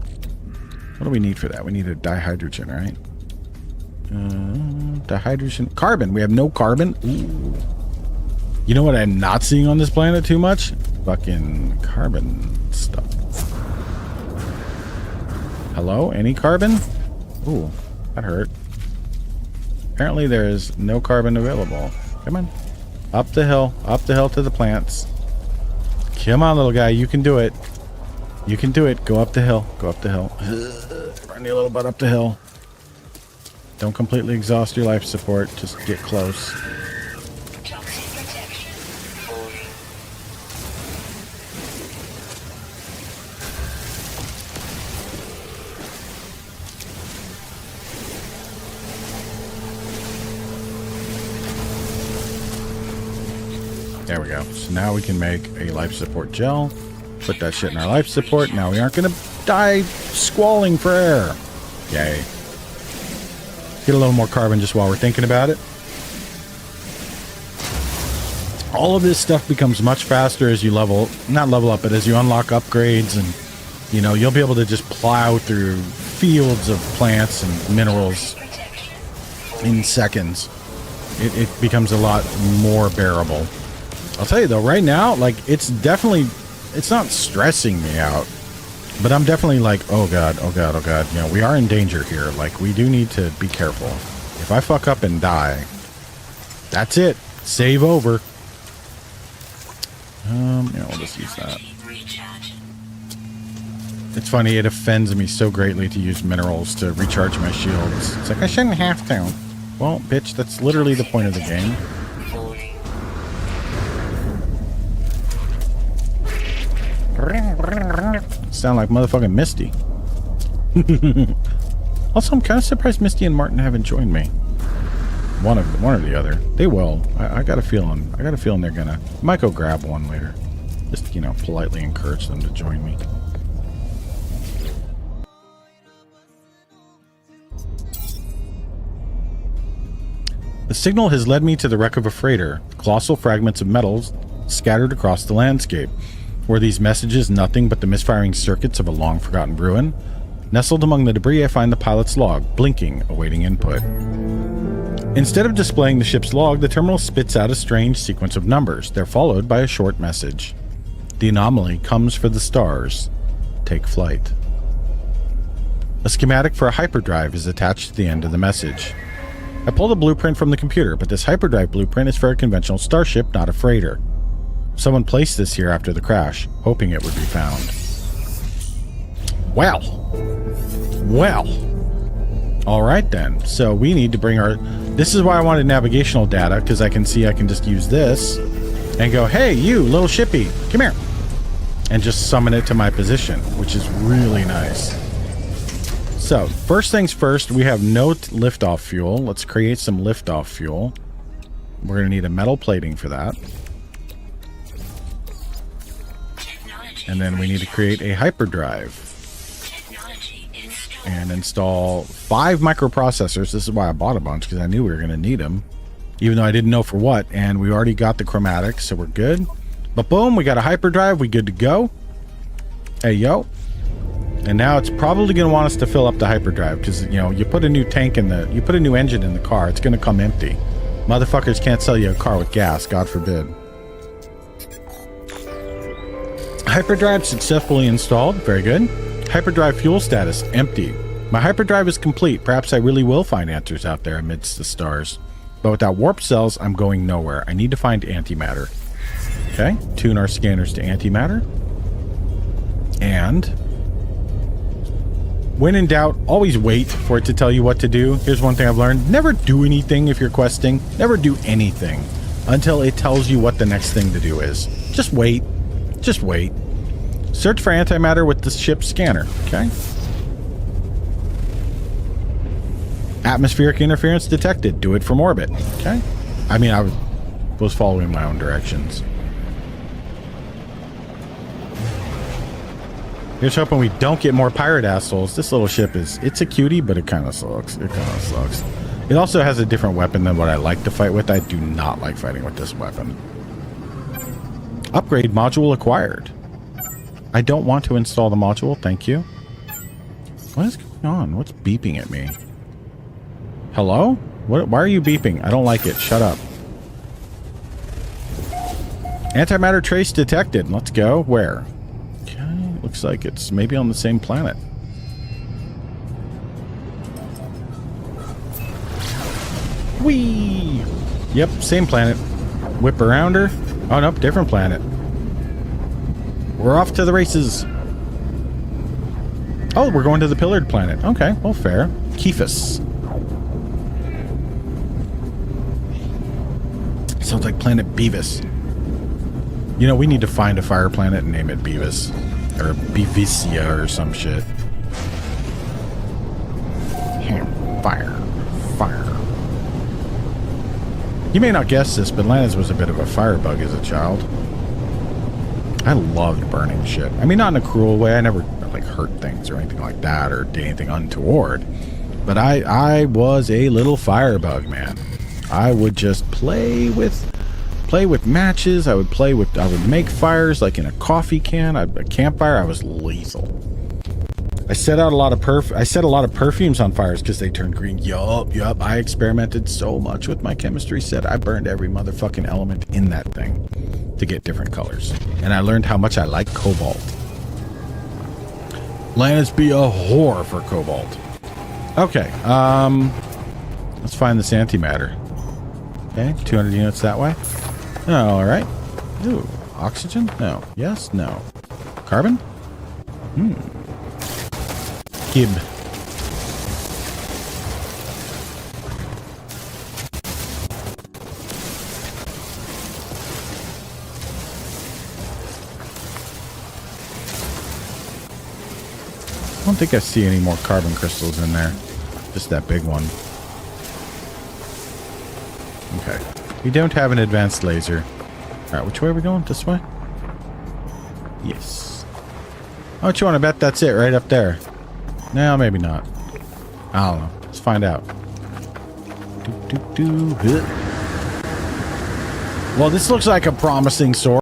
What do we need for that? We need a dihydrogen, right? Dihydrogen. Carbon. We have no carbon. Ooh. You know what I'm not seeing on this planet too much? Fucking carbon stuff. Hello? Any carbon? Ooh, that hurt. Apparently there is no carbon available. Come on. Up the hill to the plants. Come on, little guy. You can do it. You can do it. Go up the hill. Go up the hill. Run your little butt up the hill. Don't completely exhaust your life support. Just get close. There we go. So now we can make a life support gel. Put that shit in our life support. Now we aren't going to die squalling for air. Yay. Get a little more carbon just while we're thinking about it. All of this stuff becomes much faster as you not level up, but as you unlock upgrades, and you know, you'll be able to just plow through fields of plants and minerals in seconds. It becomes a lot more bearable. I'll tell you though, right now, like, it's not stressing me out, but I'm definitely like, oh god, you know, we are in danger here. Like, we do need to be careful. If I fuck up and die, that's it. Save over. Yeah, we'll just use that. It's funny, it offends me so greatly to use minerals to recharge my shields. It's like, I shouldn't have to. Well, bitch, that's literally the point of the game. Sound like motherfucking Misty. Also, I'm kind of surprised Misty and Martin haven't joined me. One or the other. They will. I got a feeling. They're gonna. I might go grab one later. Just, you know, politely encourage them to join me. The signal has led me to the wreck of a freighter. Colossal fragments of metals scattered across the landscape. Were these messages nothing but the misfiring circuits of a long-forgotten ruin? Nestled among the debris, I find the pilot's log, blinking, awaiting input. Instead of displaying the ship's log, the terminal spits out a strange sequence of numbers. They're followed by a short message. The anomaly comes for the stars. Take flight. A schematic for a hyperdrive is attached to the end of the message. I pulled a blueprint from the computer, but this hyperdrive blueprint is for a conventional starship, not a freighter. Someone placed this here after the crash, hoping it would be found. Well. Alright then. So we need to bring our... This is why I wanted navigational data, because I can see I can just use this and go, hey, you, little shippy, come here. And just summon it to my position, which is really nice. So, first things first, we have no liftoff fuel. Let's create some liftoff fuel. We're going to need a metal plating for that. And then we need to create a hyperdrive. and install 5 microprocessors. This is why I bought a bunch, because I knew we were going to need them, even though I didn't know for what. And we already got the chromatics, so we're good. But boom, we got a hyperdrive. We good to go. Hey, yo. And now it's probably going to want us to fill up the hyperdrive, because, you know, you put a new tank in the, you put a new engine in the car, it's going to come empty. Motherfuckers can't sell you a car with gas, God forbid. Hyperdrive successfully installed. Very good. Hyperdrive fuel status empty. My hyperdrive is complete. Perhaps I really will find answers out there amidst the stars. But without warp cells, I'm going nowhere. I need to find antimatter. Okay. Tune our scanners to antimatter. And when in doubt, always wait for it to tell you what to do. Here's one thing I've learned. Never do anything if you're questing. Never do anything until it tells you what the next thing to do is. Just wait. Just wait. Search for antimatter with the ship's scanner. Okay. Atmospheric interference detected. Do it from orbit. Okay. I mean, I was following my own directions. Here's hoping we don't get more pirate assholes. This little ship is, it's a cutie, but it kind of sucks. It kind of sucks. It also has a different weapon than what I like to fight with. I do not like fighting with this weapon. Upgrade module acquired. I don't want to install the module. Thank you. What is going on? What's beeping at me? Hello? What? Why are you beeping? I don't like it. Shut up. Antimatter trace detected. Let's go. Where? Okay. Looks like it's maybe on the same planet. Whee! Yep, same planet. Whip around her. Oh, nope, different planet. We're off to the races. Oh, we're going to the pillared planet. Okay, well, fair. Kephas. Sounds like planet Beavis. You know, we need to find a fire planet and name it Beavis. Or Beavicia or some shit. Fire. Fire. You may not guess this, but Lannis was a bit of a firebug as a child. I loved burning shit. I mean, not in a cruel way. I never like hurt things or anything like that or did anything untoward. But I was a little firebug, man. I would just play with matches. I would make fires like in a coffee can. A campfire. I was lethal. I set a lot of perfumes on fires because they turned green. Yup. I experimented so much with my chemistry set. I burned every motherfucking element in that thing to get different colors. And I learned how much I like cobalt. Lannis be a whore for cobalt. Okay, let's find this antimatter. Okay, 200 units that way. Oh, all right. Ooh, oxygen? No. Yes? No. Carbon? Gib. I don't think I see any more carbon crystals in there. Just that big one. Okay. We don't have an advanced laser. Alright, which way are we going? This way? Yes. Oh, what you want to bet that's it right up there? No, maybe not. I don't know. Let's find out. Well, this looks like a promising sword.